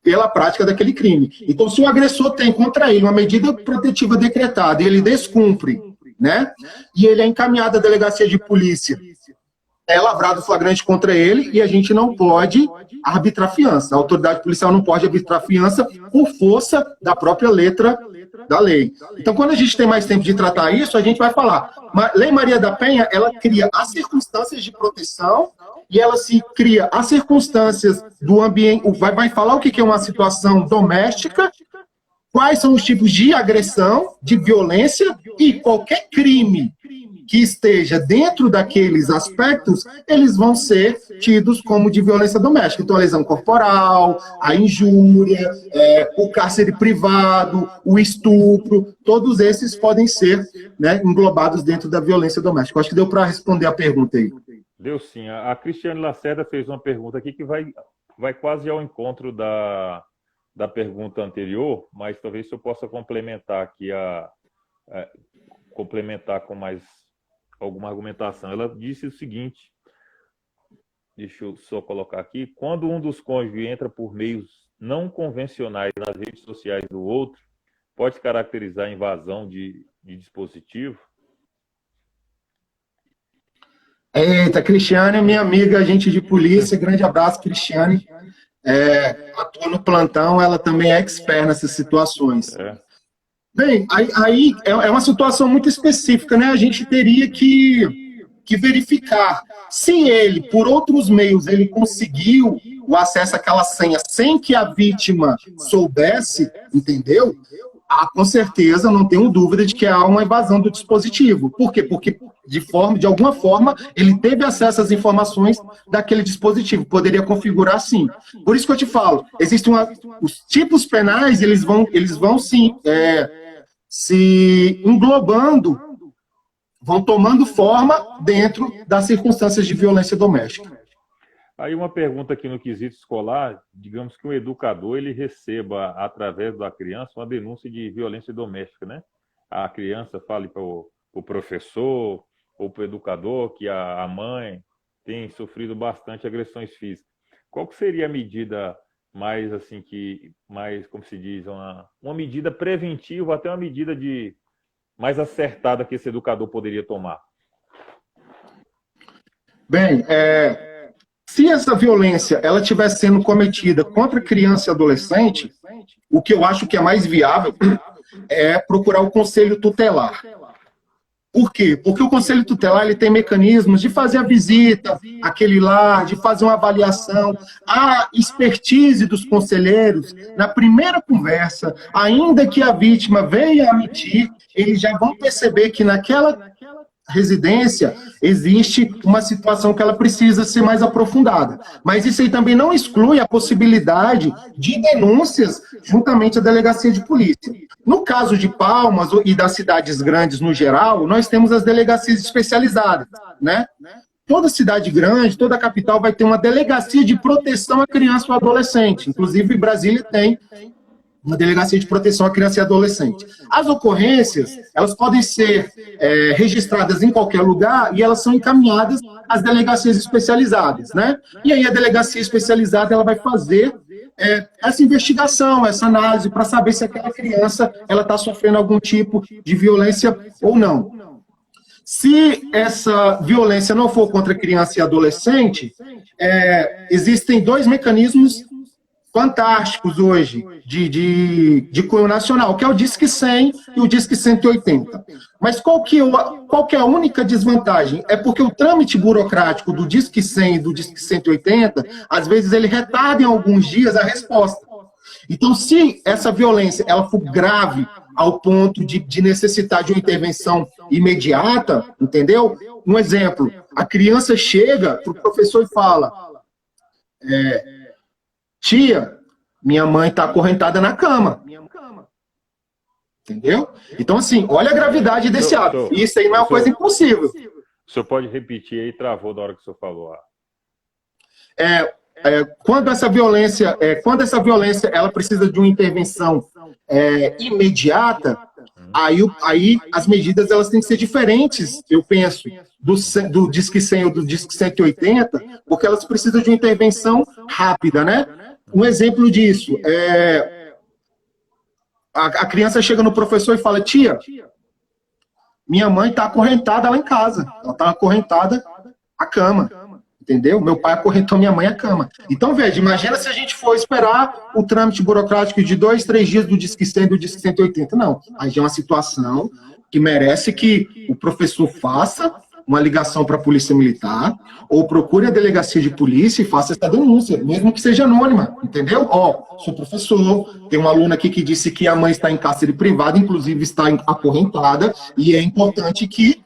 pela prática daquele crime. Então, se o agressor tem contra ele uma medida protetiva decretada e ele descumpre, né, e ele é encaminhado à delegacia de polícia, é lavrado flagrante contra ele e a gente não pode arbitrar fiança. A autoridade policial não pode arbitrar fiança por força da própria letra da lei. Então, quando a gente tem mais tempo de tratar isso, a gente vai falar. Lei Maria da Penha, ela cria as circunstâncias de proteção e ela se cria as circunstâncias do ambiente, vai falar o que é uma situação doméstica, quais são os tipos de agressão, de violência e qualquer crime que esteja dentro daqueles aspectos, eles vão ser tidos como de violência doméstica. Então, a lesão corporal, a injúria, o cárcere privado, o estupro, todos esses podem ser, né, englobados dentro da violência doméstica. Acho que deu para responder a pergunta aí. Deu sim. A Cristiane Lacerda fez uma pergunta aqui que vai quase ao encontro da pergunta anterior, mas talvez eu possa complementar aqui complementar com mais alguma argumentação. Ela disse o seguinte, deixa eu só colocar aqui: quando um dos cônjuges entra por meios não convencionais nas redes sociais do outro, pode caracterizar invasão de dispositivo? Eita, Cristiane é minha amiga, agente de polícia, grande abraço, Cristiane. Atua no plantão, ela também é expert nessas situações. Bem, aí é uma situação muito específica, né? A gente teria que verificar se ele, por outros meios, ele conseguiu o acesso àquela senha sem que a vítima soubesse, entendeu? Com certeza, não tenho dúvida de que há uma invasão do dispositivo. Por quê? Porque, de alguma forma, ele teve acesso às informações daquele dispositivo. Poderia configurar sim. Por isso que eu te falo, existem os tipos penais, eles vão sim, se englobando vão tomando forma dentro das circunstâncias de violência doméstica. Aí uma pergunta aqui no quesito escolar, digamos que um educador ele receba, através da criança, uma denúncia de violência doméstica, né? A criança fale para o professor ou para o educador que a mãe tem sofrido bastante agressões físicas. Qual que seria a medida mais, assim, mais, como se diz, uma medida preventiva, até uma medida mais acertada que esse educador poderia tomar? Bem, se essa violência ela estiver sendo cometida contra criança e adolescente, o que eu acho que é mais viável é procurar o conselho tutelar. Por quê? Porque o conselho tutelar ele tem mecanismos de fazer a visita àquele lar, de fazer uma avaliação. A expertise dos conselheiros, na primeira conversa, ainda que a vítima venha a mentir, eles já vão perceber que naquela residência existe uma situação que ela precisa ser mais aprofundada. Mas isso aí também não exclui a possibilidade de denúncias juntamente à delegacia de polícia. No caso de Palmas e das cidades grandes no geral, nós temos as delegacias especializadas, né? Toda cidade grande, toda capital vai ter uma delegacia de proteção à criança ou adolescente. Inclusive, Brasília tem uma delegacia de proteção à criança e adolescente. As ocorrências, elas podem ser registradas em qualquer lugar e elas são encaminhadas às delegacias especializadas, né? E aí a delegacia especializada, ela vai fazer essa investigação, essa análise, para saber se aquela criança, ela está sofrendo algum tipo de violência ou não. Se essa violência não for contra criança e adolescente, existem dois mecanismos fantásticos hoje de cunho nacional, que é o Disque 100 e o Disque 180. Mas qual que é a única desvantagem? É porque o trâmite burocrático do Disque 100 e do Disque 180, às vezes ele retarda em alguns dias a resposta. Então, se essa violência ela for grave ao ponto de necessitar de uma intervenção imediata, entendeu? Um exemplo, a criança chega para o professor e fala... tia, minha mãe está acorrentada na cama. Entendeu? Então, assim, olha a gravidade desse ato. Isso aí não é uma coisa impossível. O senhor pode repetir aí, travou da hora que o senhor falou. Quando essa violência ela precisa de uma intervenção imediata, aí as medidas elas têm que ser diferentes, eu penso, do Disque 100 ou do Disque 180, porque elas precisam de uma intervenção rápida, né? Um exemplo disso a criança chega no professor e fala: tia, minha mãe está acorrentada lá em casa, ela está acorrentada à cama, entendeu? Meu pai acorrentou minha mãe à cama. Então, veja, imagina se a gente for esperar o trâmite burocrático de 2, 3 dias do Disque 100 e do Disque 180. Não, aí é uma situação que merece que o professor faça uma ligação para a Polícia Militar, ou procure a delegacia de polícia e faça essa denúncia, mesmo que seja anônima, entendeu? Sou professor, tem uma aluna aqui que disse que a mãe está em cárcere privado, inclusive está acorrentada, e é importante que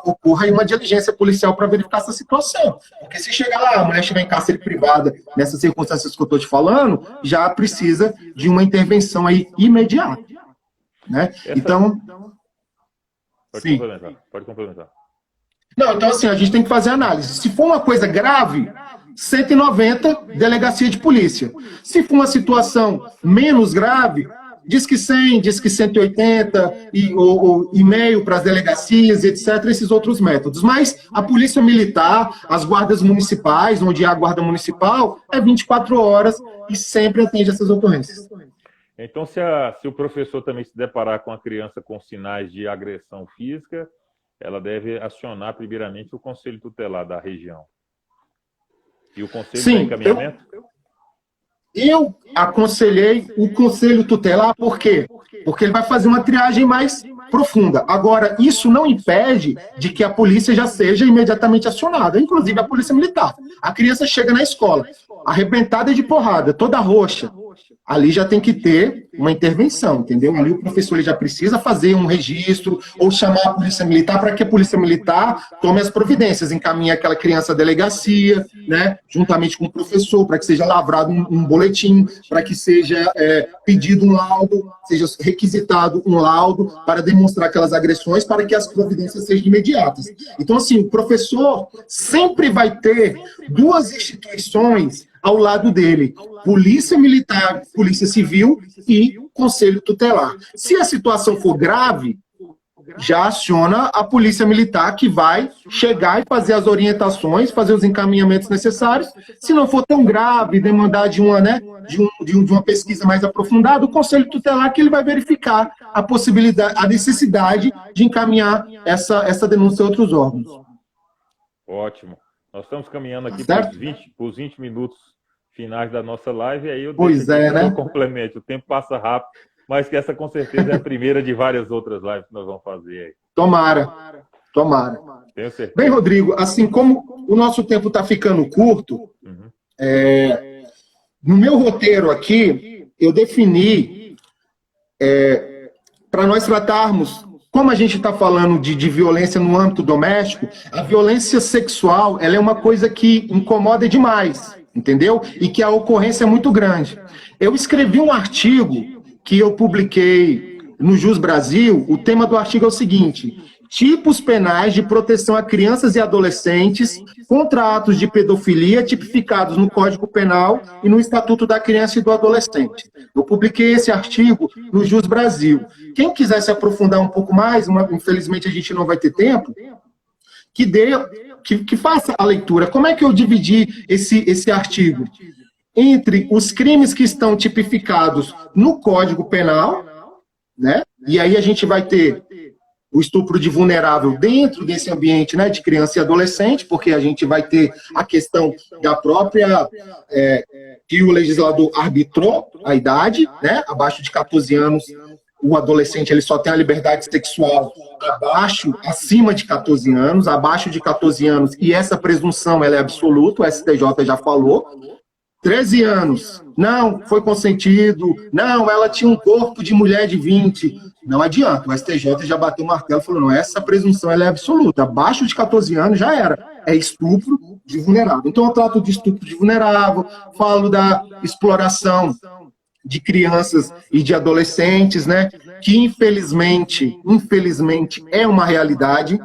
ocorra aí uma diligência policial para verificar essa situação. Porque se chegar lá, a mulher estiver em cárcere privada, nessas circunstâncias que eu estou te falando, já precisa de uma intervenção aí imediata, né? Então... Pode complementar. Não, então assim, a gente tem que fazer análise. Se for uma coisa grave, 190, delegacia de polícia. Se for uma situação menos grave, Disque 100, Disque 180, e-mail para as delegacias, etc., esses outros métodos. Mas a Polícia Militar, as guardas municipais, onde há a guarda municipal, é 24 horas e sempre atende essas ocorrências. Então, se o professor também se deparar com a criança com sinais de agressão física, ela deve acionar primeiramente o Conselho Tutelar da região. E o Conselho de encaminhamento? Eu aconselhei o Conselho Tutelar, por quê? Porque ele vai fazer uma triagem mais profunda. Agora, isso não impede de que a polícia já seja imediatamente acionada, inclusive a Polícia Militar. A criança chega na escola, arrebentada de porrada, toda roxa, ali já tem que ter uma intervenção, entendeu? Ali o professor ele já precisa fazer um registro ou chamar a polícia militar para que a polícia militar tome as providências, encaminhe aquela criança à delegacia, né, juntamente com o professor, para que seja lavrado um boletim, para que seja pedido um laudo, seja requisitado um laudo para demonstrar aquelas agressões, para que as providências sejam imediatas. Então, assim, o professor sempre vai ter duas instituições ao lado dele, polícia militar, polícia civil e conselho tutelar. Se a situação for grave, já aciona a polícia militar, que vai chegar e fazer as orientações, fazer os encaminhamentos necessários. Se não for tão grave, demandar de uma, né, de uma pesquisa mais aprofundada, o conselho tutelar que ele vai verificar a possibilidade, a necessidade de encaminhar essa denúncia a outros órgãos. Ótimo. Nós estamos caminhando aqui para os 20 minutos finais da nossa live, e aí eu complemento. O tempo passa rápido, mas que essa com certeza é a primeira de várias outras lives que nós vamos fazer aí. Tomara. Tenho certeza. Bem, Rodrigo, assim como o nosso tempo está ficando curto, no meu roteiro aqui, eu defini para nós tratarmos, como a gente está falando de violência no âmbito doméstico, a violência sexual ela é uma coisa que incomoda demais, entendeu? E que a ocorrência é muito grande. Eu escrevi um artigo que eu publiquei no Jus Brasil. O tema do artigo é o seguinte: tipos penais de proteção a crianças e adolescentes contra atos de pedofilia tipificados no Código Penal e no Estatuto da Criança e do Adolescente. Eu publiquei esse artigo no Jus Brasil. Quem quiser se aprofundar um pouco mais, infelizmente a gente não vai ter tempo, que faça a leitura. Como é que eu dividi esse artigo? Entre os crimes que estão tipificados no Código Penal, né? E aí a gente vai ter o estupro de vulnerável dentro desse ambiente, né, de criança e adolescente, porque a gente vai ter a questão da própria que o legislador arbitrou a idade, né? Abaixo de 14 anos, o adolescente ele só tem a liberdade sexual acima de 14 anos, abaixo de 14 anos, e essa presunção ela é absoluta, o STJ já falou. 13 anos, não, foi consentido, não, ela tinha um corpo de mulher de 20, não adianta, o STJ já bateu o martelo e falou, não, essa presunção ela é absoluta, abaixo de 14 anos já era, é estupro de vulnerável. Então eu trato de estupro de vulnerável, falo da exploração de crianças e de adolescentes, né, que infelizmente é uma realidade,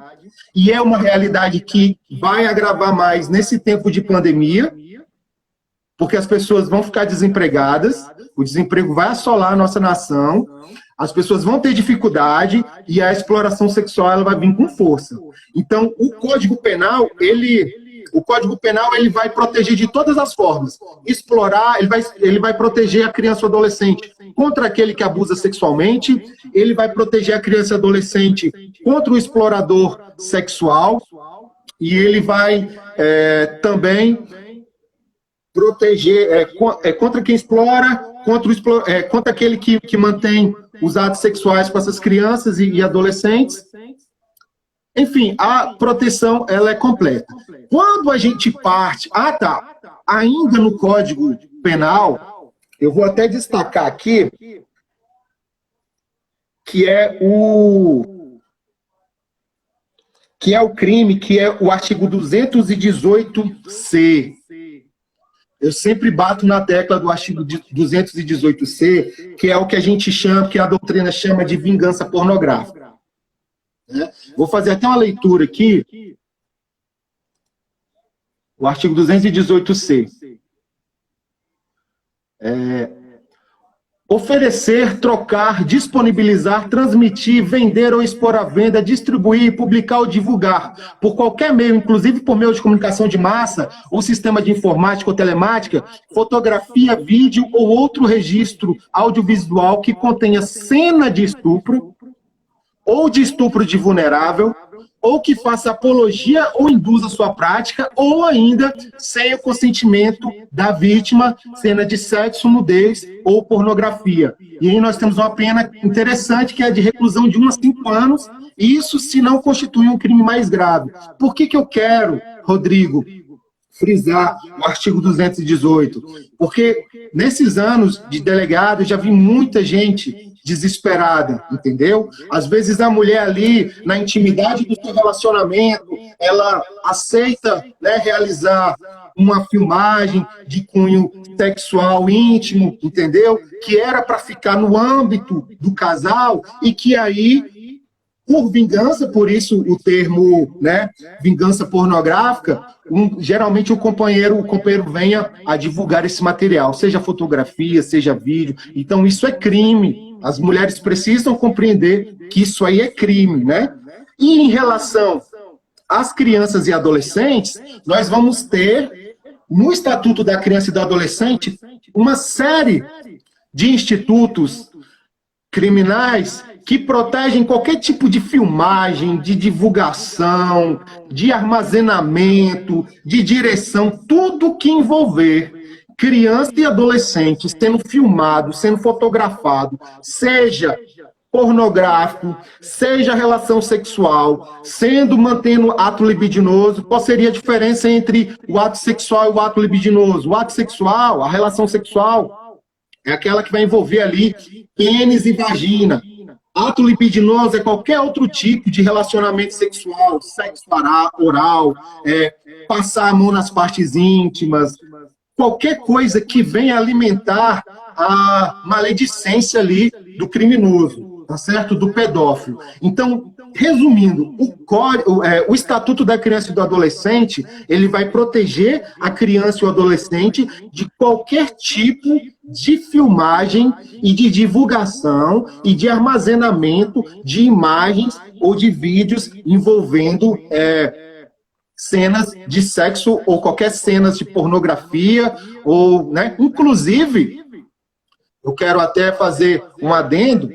e é uma realidade que vai agravar mais nesse tempo de pandemia, porque as pessoas vão ficar desempregadas, o desemprego vai assolar a nossa nação, as pessoas vão ter dificuldade e a exploração sexual ela vai vir com força. Então, o Código Penal, ele vai proteger de todas as formas. Explorar, ele vai proteger a criança ou adolescente contra aquele que abusa sexualmente, ele vai proteger a criança e adolescente contra o explorador sexual, e ele vai também proteger contra quem explora, contra aquele que mantém os atos sexuais com essas crianças e adolescentes. Enfim, a proteção ela é completa. Quando a gente parte... ainda no Código Penal, eu vou até destacar aqui, que é o crime, que é o artigo 218-C. Eu sempre bato na tecla do artigo 218-C, que é o que a gente chama, que a doutrina chama de vingança pornográfica. Né? Vou fazer até uma leitura aqui. O artigo 218-C. Oferecer, trocar, disponibilizar, transmitir, vender ou expor à venda, distribuir, publicar ou divulgar, por qualquer meio, inclusive por meio de comunicação de massa, ou sistema de informática ou telemática, fotografia, vídeo ou outro registro audiovisual que contenha cena de estupro, ou de estupro de vulnerável, ou que faça apologia ou induza sua prática, ou ainda sem o consentimento da vítima, cena de sexo, nudez ou pornografia. E aí nós temos uma pena interessante, que é de reclusão de 1 a 5 anos, isso se não constitui um crime mais grave. Por que eu quero, Rodrigo, frisar o artigo 218, porque nesses anos de delegado eu já vi muita gente desesperada, entendeu? Às vezes a mulher ali, na intimidade do seu relacionamento, ela aceita, né, realizar uma filmagem de cunho sexual íntimo, entendeu? Que era para ficar no âmbito do casal e que aí, por vingança, por isso o termo, né, vingança pornográfica, geralmente o companheiro venha a divulgar esse material, seja fotografia, seja vídeo. Então isso é crime. As mulheres precisam compreender que isso aí é crime, né? E em relação às crianças e adolescentes, nós vamos ter, no Estatuto da Criança e do Adolescente, uma série de institutos criminais que protegem qualquer tipo de filmagem, de divulgação, de armazenamento, de direção, tudo que envolver criança e adolescente sendo filmado, sendo fotografado, seja pornográfico, seja relação sexual, mantendo ato libidinoso. Qual seria a diferença entre o ato sexual e o ato libidinoso? O ato sexual, a relação sexual, é aquela que vai envolver ali pênis e vagina. Ato libidinoso é qualquer outro tipo de relacionamento sexual, sexo oral, passar a mão nas partes íntimas, qualquer coisa que venha alimentar a maledicência ali do criminoso, tá certo? Do pedófilo. Então, resumindo, o Estatuto da Criança e do Adolescente, ele vai proteger a criança e o adolescente de qualquer tipo de filmagem e de divulgação e de armazenamento de imagens ou de vídeos envolvendo cenas de sexo ou qualquer cenas de pornografia, ou, né? Inclusive, eu quero até fazer um adendo,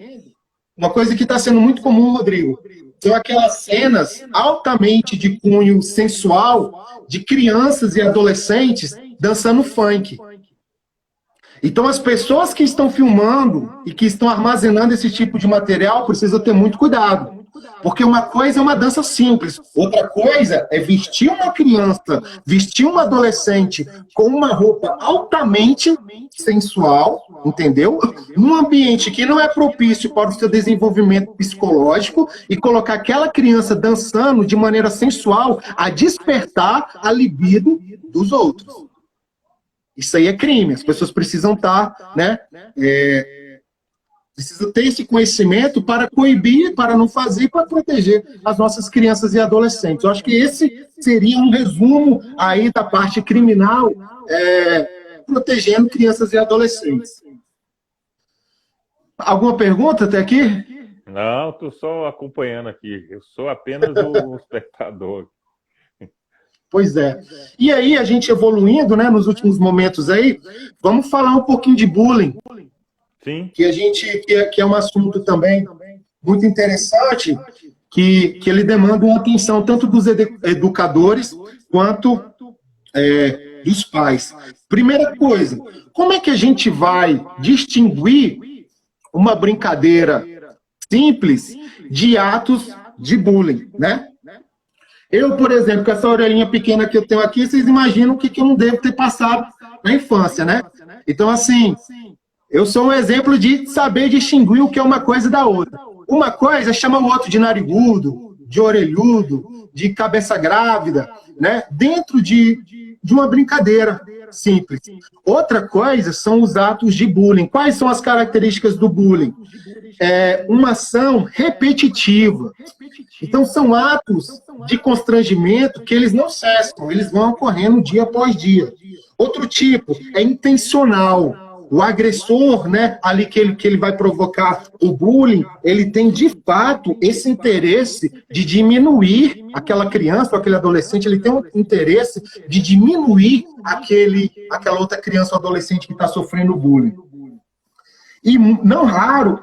uma coisa que está sendo muito comum, Rodrigo, são aquelas cenas altamente de cunho sensual de crianças e adolescentes dançando funk. Então, as pessoas que estão filmando e que estão armazenando esse tipo de material precisam ter muito cuidado. Porque uma coisa é uma dança simples, outra coisa é vestir uma criança, vestir uma adolescente com uma roupa altamente sensual, entendeu? Num ambiente que não é propício para o seu desenvolvimento psicológico e colocar aquela criança dançando de maneira sensual a despertar a libido dos outros. Isso aí é crime, as pessoas precisam estar, né, precisam ter esse conhecimento para coibir, para não fazer, para proteger as nossas crianças e adolescentes. Eu acho que esse seria um resumo aí da parte criminal, protegendo crianças e adolescentes. Alguma pergunta até aqui? Não, estou só acompanhando aqui. Eu sou apenas o espectador. Pois é. E aí, a gente evoluindo, né, nos últimos momentos aí, vamos falar um pouquinho de bullying. Sim. Que é um assunto também muito interessante, que ele demanda uma atenção tanto dos educadores quanto dos pais. Primeira coisa, como é que a gente vai distinguir uma brincadeira simples de atos de bullying, né? Eu, por exemplo, com essa orelhinha pequena que eu tenho aqui, vocês imaginam o que eu não devo ter passado na infância, né? Então, assim, eu sou um exemplo de saber distinguir o que é uma coisa da outra. Uma coisa chama o outro de narigudo, de orelhudo, de cabeça grávida, né? Dentro de uma brincadeira simples. Outra coisa são os atos de bullying. Quais são as características do bullying? Uma ação repetitiva. Então, são atos de constrangimento que eles não cessam, eles vão ocorrendo dia após dia. Outro tipo é intencional. O agressor, né, ali que ele vai provocar o bullying, ele tem, de fato, esse interesse de diminuir aquela criança ou aquele adolescente, ele tem um interesse de diminuir aquela outra criança ou adolescente que está sofrendo bullying. E, não raro,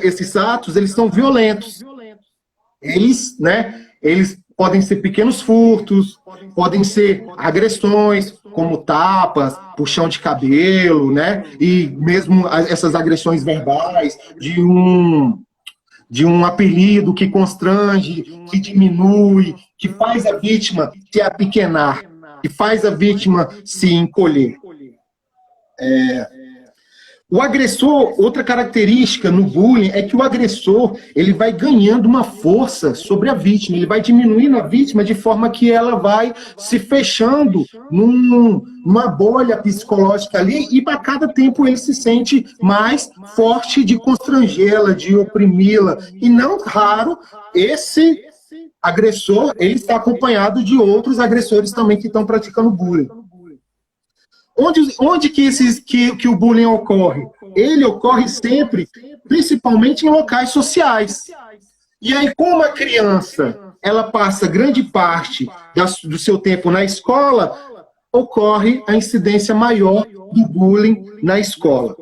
esses atos, eles são violentos. Eles podem ser pequenos furtos, podem ser agressões, como tapas, puxão de cabelo, né? E mesmo essas agressões verbais, de um apelido que constrange, que diminui, que faz a vítima se apequenar, que faz a vítima se encolher. O agressor, outra característica no bullying é que o agressor ele vai ganhando uma força sobre a vítima, ele vai diminuindo a vítima de forma que ela vai se fechando numa bolha psicológica ali e a cada tempo ele se sente mais forte de constrangê-la, de oprimi-la. E não raro, esse agressor ele está acompanhado de outros agressores também que estão praticando bullying. Onde que o bullying ocorre? Ele ocorre sempre, principalmente em locais sociais. E aí, como a criança ela passa grande parte do seu tempo na escola, ocorre a incidência maior do bullying na escola.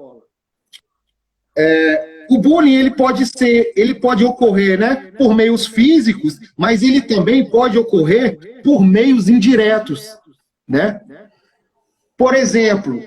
O bullying ele pode ocorrer, né, por meios físicos, mas ele também pode ocorrer por meios indiretos, né? Por exemplo,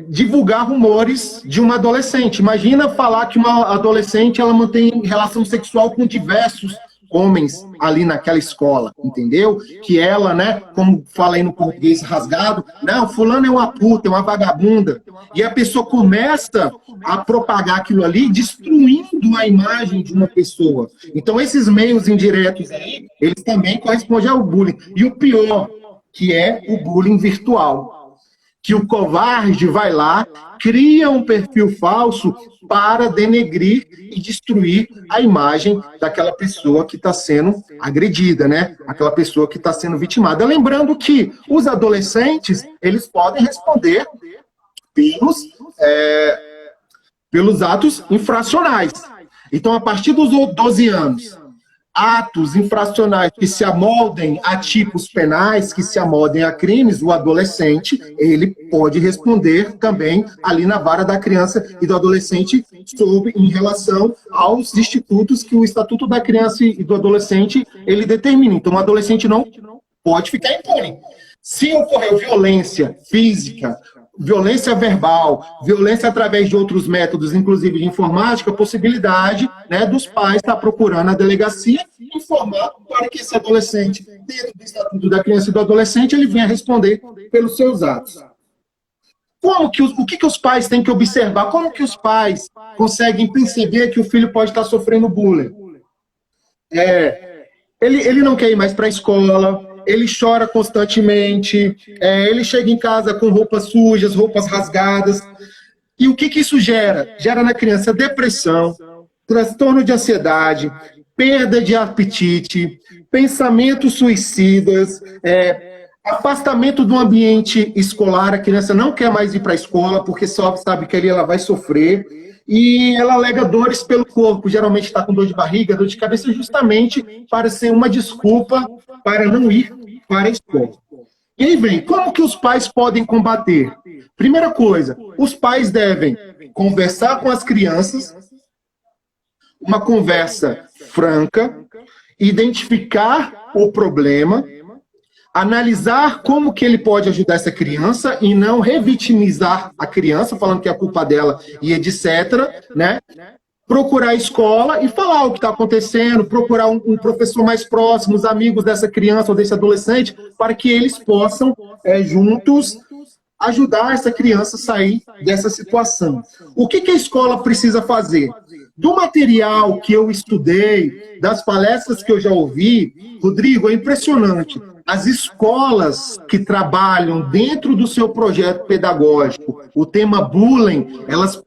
divulgar rumores de uma adolescente. Imagina falar que uma adolescente ela mantém relação sexual com diversos homens ali naquela escola, entendeu? Que ela, né, como fala aí no português rasgado, não, fulano é uma puta, é uma vagabunda. E a pessoa começa a propagar aquilo ali, destruindo a imagem de uma pessoa. Então, esses meios indiretos aí, eles também correspondem ao bullying. E o pior, que é o bullying virtual, que o covarde vai lá, cria um perfil falso para denegrir e destruir a imagem daquela pessoa que está sendo agredida, né? Aquela pessoa que está sendo vitimada. Lembrando que os adolescentes, eles podem responder pelos atos infracionais. Então, a partir dos 12 anos, atos infracionais que se amoldem a tipos penais, que se amoldem a crimes, o adolescente, ele pode responder também ali na vara da criança e do adolescente em relação aos institutos que o Estatuto da Criança e do Adolescente, ele determina. Então, o adolescente não pode ficar impune. Se ocorreu violência física, violência verbal, violência através de outros métodos, inclusive de informática, a possibilidade, né, dos pais estar procurando a delegacia e informar para que esse adolescente, dentro do Estatuto da Criança e do Adolescente, ele venha responder pelos seus atos. O que os pais têm que observar? Como que os pais conseguem perceber que o filho pode estar sofrendo bullying? Ele não quer ir mais para a escola, ele chora constantemente, ele chega em casa com roupas sujas, roupas rasgadas. E o que isso gera? Gera na criança depressão, transtorno de ansiedade, perda de apetite, pensamentos suicidas, afastamento do ambiente escolar. A criança não quer mais ir para a escola porque só sabe que ali ela vai sofrer. E ela alega dores pelo corpo, geralmente está com dor de barriga, dor de cabeça, justamente para ser uma desculpa para não ir para a escola. E aí vem, como que os pais podem combater? Primeira coisa, os pais devem conversar com as crianças, uma conversa franca, identificar o problema, analisar como que ele pode ajudar essa criança e não revitimizar a criança, falando que é a culpa dela e etc., né? Procurar a escola e falar o que está acontecendo, procurar um professor mais próximo, os amigos dessa criança ou desse adolescente, para que eles possam, juntos, ajudar essa criança a sair dessa situação. O que a escola precisa fazer? Do material que eu estudei, das palestras que eu já ouvi, Rodrigo, é impressionante. As escolas que trabalham dentro do seu projeto pedagógico, o tema bullying, elas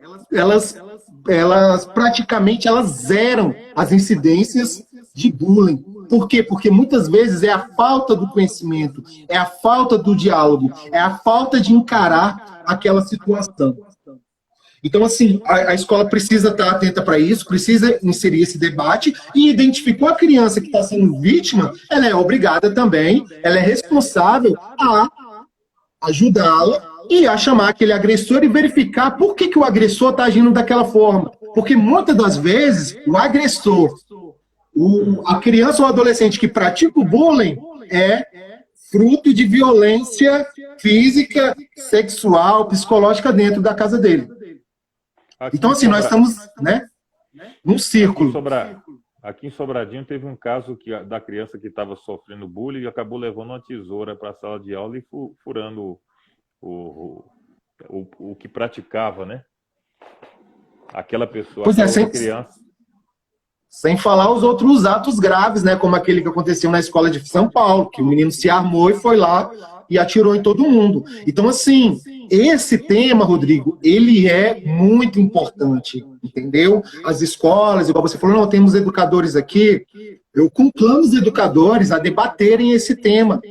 praticamente zeram as incidências de bullying. Por quê? Porque muitas vezes é a falta do conhecimento, é a falta do diálogo, é a falta de encarar aquela situação. Então, assim, a escola precisa estar atenta para isso, precisa inserir esse debate e identificou a criança que está sendo vítima, ela é obrigada também, ela é responsável a ajudá-la e a chamar aquele agressor e verificar por que o agressor está agindo daquela forma. Porque muitas das vezes o agressor, a criança ou adolescente que pratica o bullying é fruto de violência física, sexual, psicológica dentro da casa dele. Então, assim, nós estamos, né? num círculo. Aqui em Sobradinho teve um caso da criança que estava sofrendo bullying e acabou levando uma tesoura para a sala de aula e furando o que praticava, né? Aquela pessoa, Pois é, criança. Sem falar os outros atos graves, né? Como aquele que aconteceu na escola de São Paulo, que o menino se armou e foi lá e atirou em todo mundo. Então, assim, esse tema, Rodrigo, ele é muito importante, entendeu? As escolas, igual você falou, não, temos educadores aqui, eu conclamo os educadores a debaterem esse tema.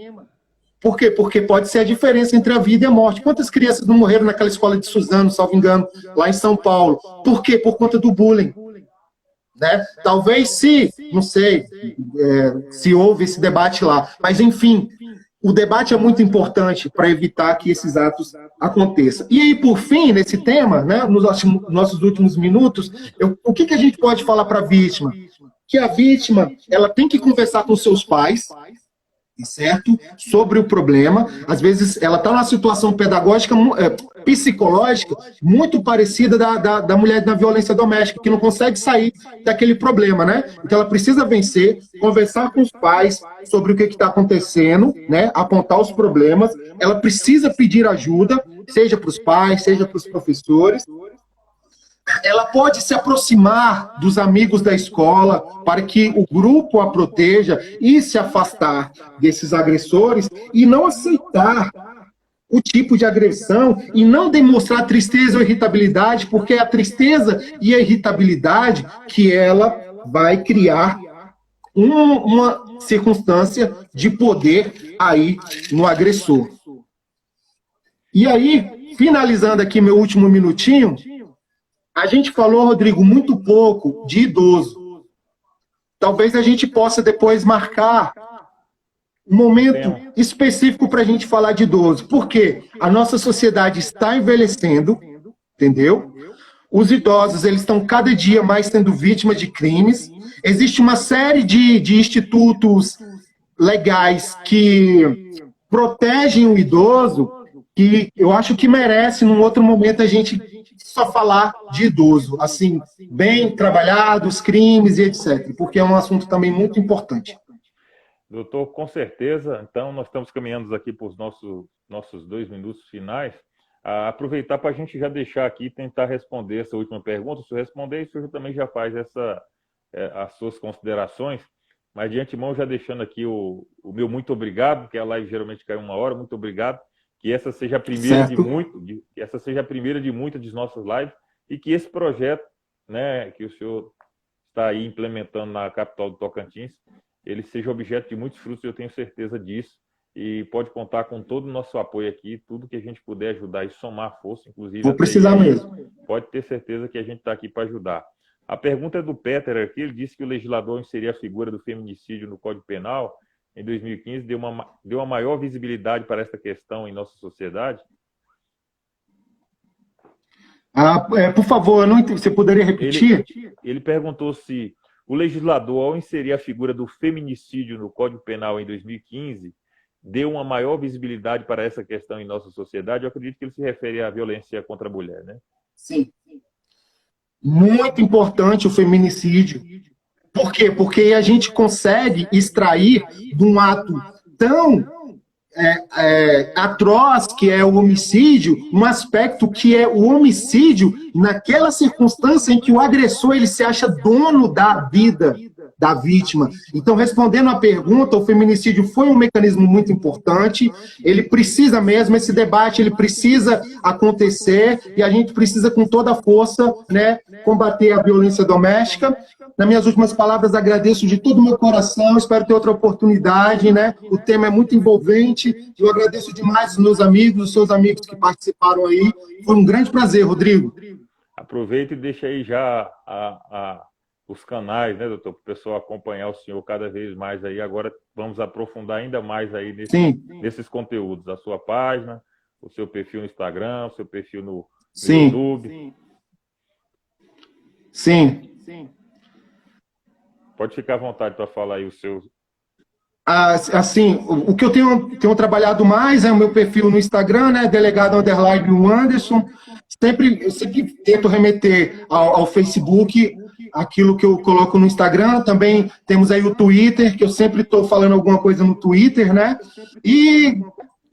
Por quê? Porque pode ser a diferença entre a vida e a morte. Quantas crianças não morreram naquela escola de Suzano, salvo engano, lá em São Paulo? Por quê? Por conta do bullying. Né? Talvez não sei, se houve esse debate lá, mas enfim, o debate é muito importante para evitar que esses atos aconteçam. E aí, por fim, nesse tema, né, nos nossos últimos minutos, o que a gente pode falar para a vítima? Que a vítima, ela tem que conversar com seus pais, certo? Sobre o problema. Às vezes ela está numa situação pedagógica, psicológica, muito parecida da mulher na violência doméstica, que não consegue sair daquele problema, né? Então ela precisa vencer, conversar com os pais sobre o que está acontecendo, né? Apontar os problemas. Ela precisa pedir ajuda, seja para os pais, seja para os professores. Ela pode se aproximar dos amigos da escola para que o grupo a proteja e se afastar desses agressores e não aceitar o tipo de agressão e não demonstrar tristeza ou irritabilidade, porque é a tristeza e a irritabilidade que ela vai criar uma circunstância de poder aí no agressor. E aí, finalizando aqui meu último minutinho, a gente falou, Rodrigo, muito pouco de idoso. Talvez a gente possa depois marcar um momento específico para a gente falar de idoso. Por quê? A nossa sociedade está envelhecendo, entendeu? Os idosos, eles estão cada dia mais sendo vítimas de crimes. Existe uma série de institutos legais que protegem o idoso, que eu acho que merece, num outro momento, a gente só falar de idoso, assim, bem trabalhados, crimes e etc., porque é um assunto também muito importante. Doutor, com certeza. Então, nós estamos caminhando aqui para os nossos 2 minutos finais. Aproveitar para a gente já deixar aqui, tentar responder essa última pergunta. Se eu responder, o senhor também já faz as suas considerações. Mas, de antemão, já deixando aqui o meu muito obrigado, porque a live geralmente cai 1 hora. Muito obrigado. Que essa seja a primeira de muitas de nossas lives e que esse projeto, né, que o senhor está aí implementando na capital do Tocantins, ele seja objeto de muitos frutos, eu tenho certeza disso, e pode contar com todo o nosso apoio aqui, tudo que a gente puder ajudar e somar força, inclusive... Vou precisar mesmo. Pode ter certeza que a gente está aqui para ajudar. A pergunta é do Peter aqui, ele disse que o legislador inserir a figura do feminicídio no Código Penal em 2015 deu uma maior visibilidade para essa questão em nossa sociedade? Por favor, você poderia repetir? Ele perguntou se o legislador, ao inserir a figura do feminicídio no Código Penal em 2015, deu uma maior visibilidade para essa questão em nossa sociedade. Eu acredito que ele se refere à violência contra a mulher, né? Sim. Muito importante o feminicídio. Por quê? Porque a gente consegue extrair de um ato tão atroz, que é o homicídio, um aspecto que é o homicídio naquela circunstância em que o agressor ele se acha dono da vida da vítima. Então, respondendo à pergunta, o feminicídio foi um mecanismo muito importante, ele precisa mesmo, esse debate, ele precisa acontecer, e a gente precisa, com toda a força, né, combater a violência doméstica. Nas minhas últimas palavras, agradeço de todo o meu coração, espero ter outra oportunidade, né? O tema é muito envolvente, eu agradeço demais os meus amigos, os seus amigos que participaram aí. Foi um grande prazer, Rodrigo. Aproveita e deixa aí já os canais, né, doutor, para o pessoal acompanhar o senhor cada vez mais aí. Agora vamos aprofundar ainda mais aí nesses conteúdos, a sua página, o seu perfil no Instagram, o seu perfil no YouTube. Sim. Pode ficar à vontade para falar aí o seu... Assim, o que eu tenho trabalhado mais é o meu perfil no Instagram, né, delegado_Anderson. Eu sempre tento remeter ao Facebook, aquilo que eu coloco no Instagram, também temos aí o Twitter, que eu sempre estou falando alguma coisa no Twitter, né? E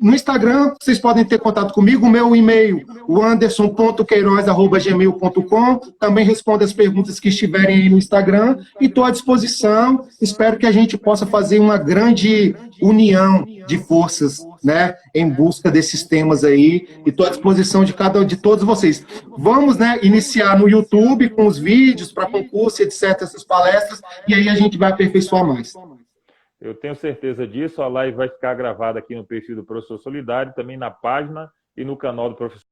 no Instagram, vocês podem ter contato comigo, o meu e-mail, o anderson.queiroz@gmail.com. Também respondo as perguntas que estiverem aí no Instagram e estou à disposição. Espero que a gente possa fazer uma grande união de forças, né, em busca desses temas aí, e estou à disposição de todos vocês. Vamos, né, iniciar no YouTube com os vídeos para concurso, etc., essas palestras, e aí a gente vai aperfeiçoar mais. Eu tenho certeza disso. A live vai ficar gravada aqui no perfil do Professor Solidário, também na página e no canal do Professor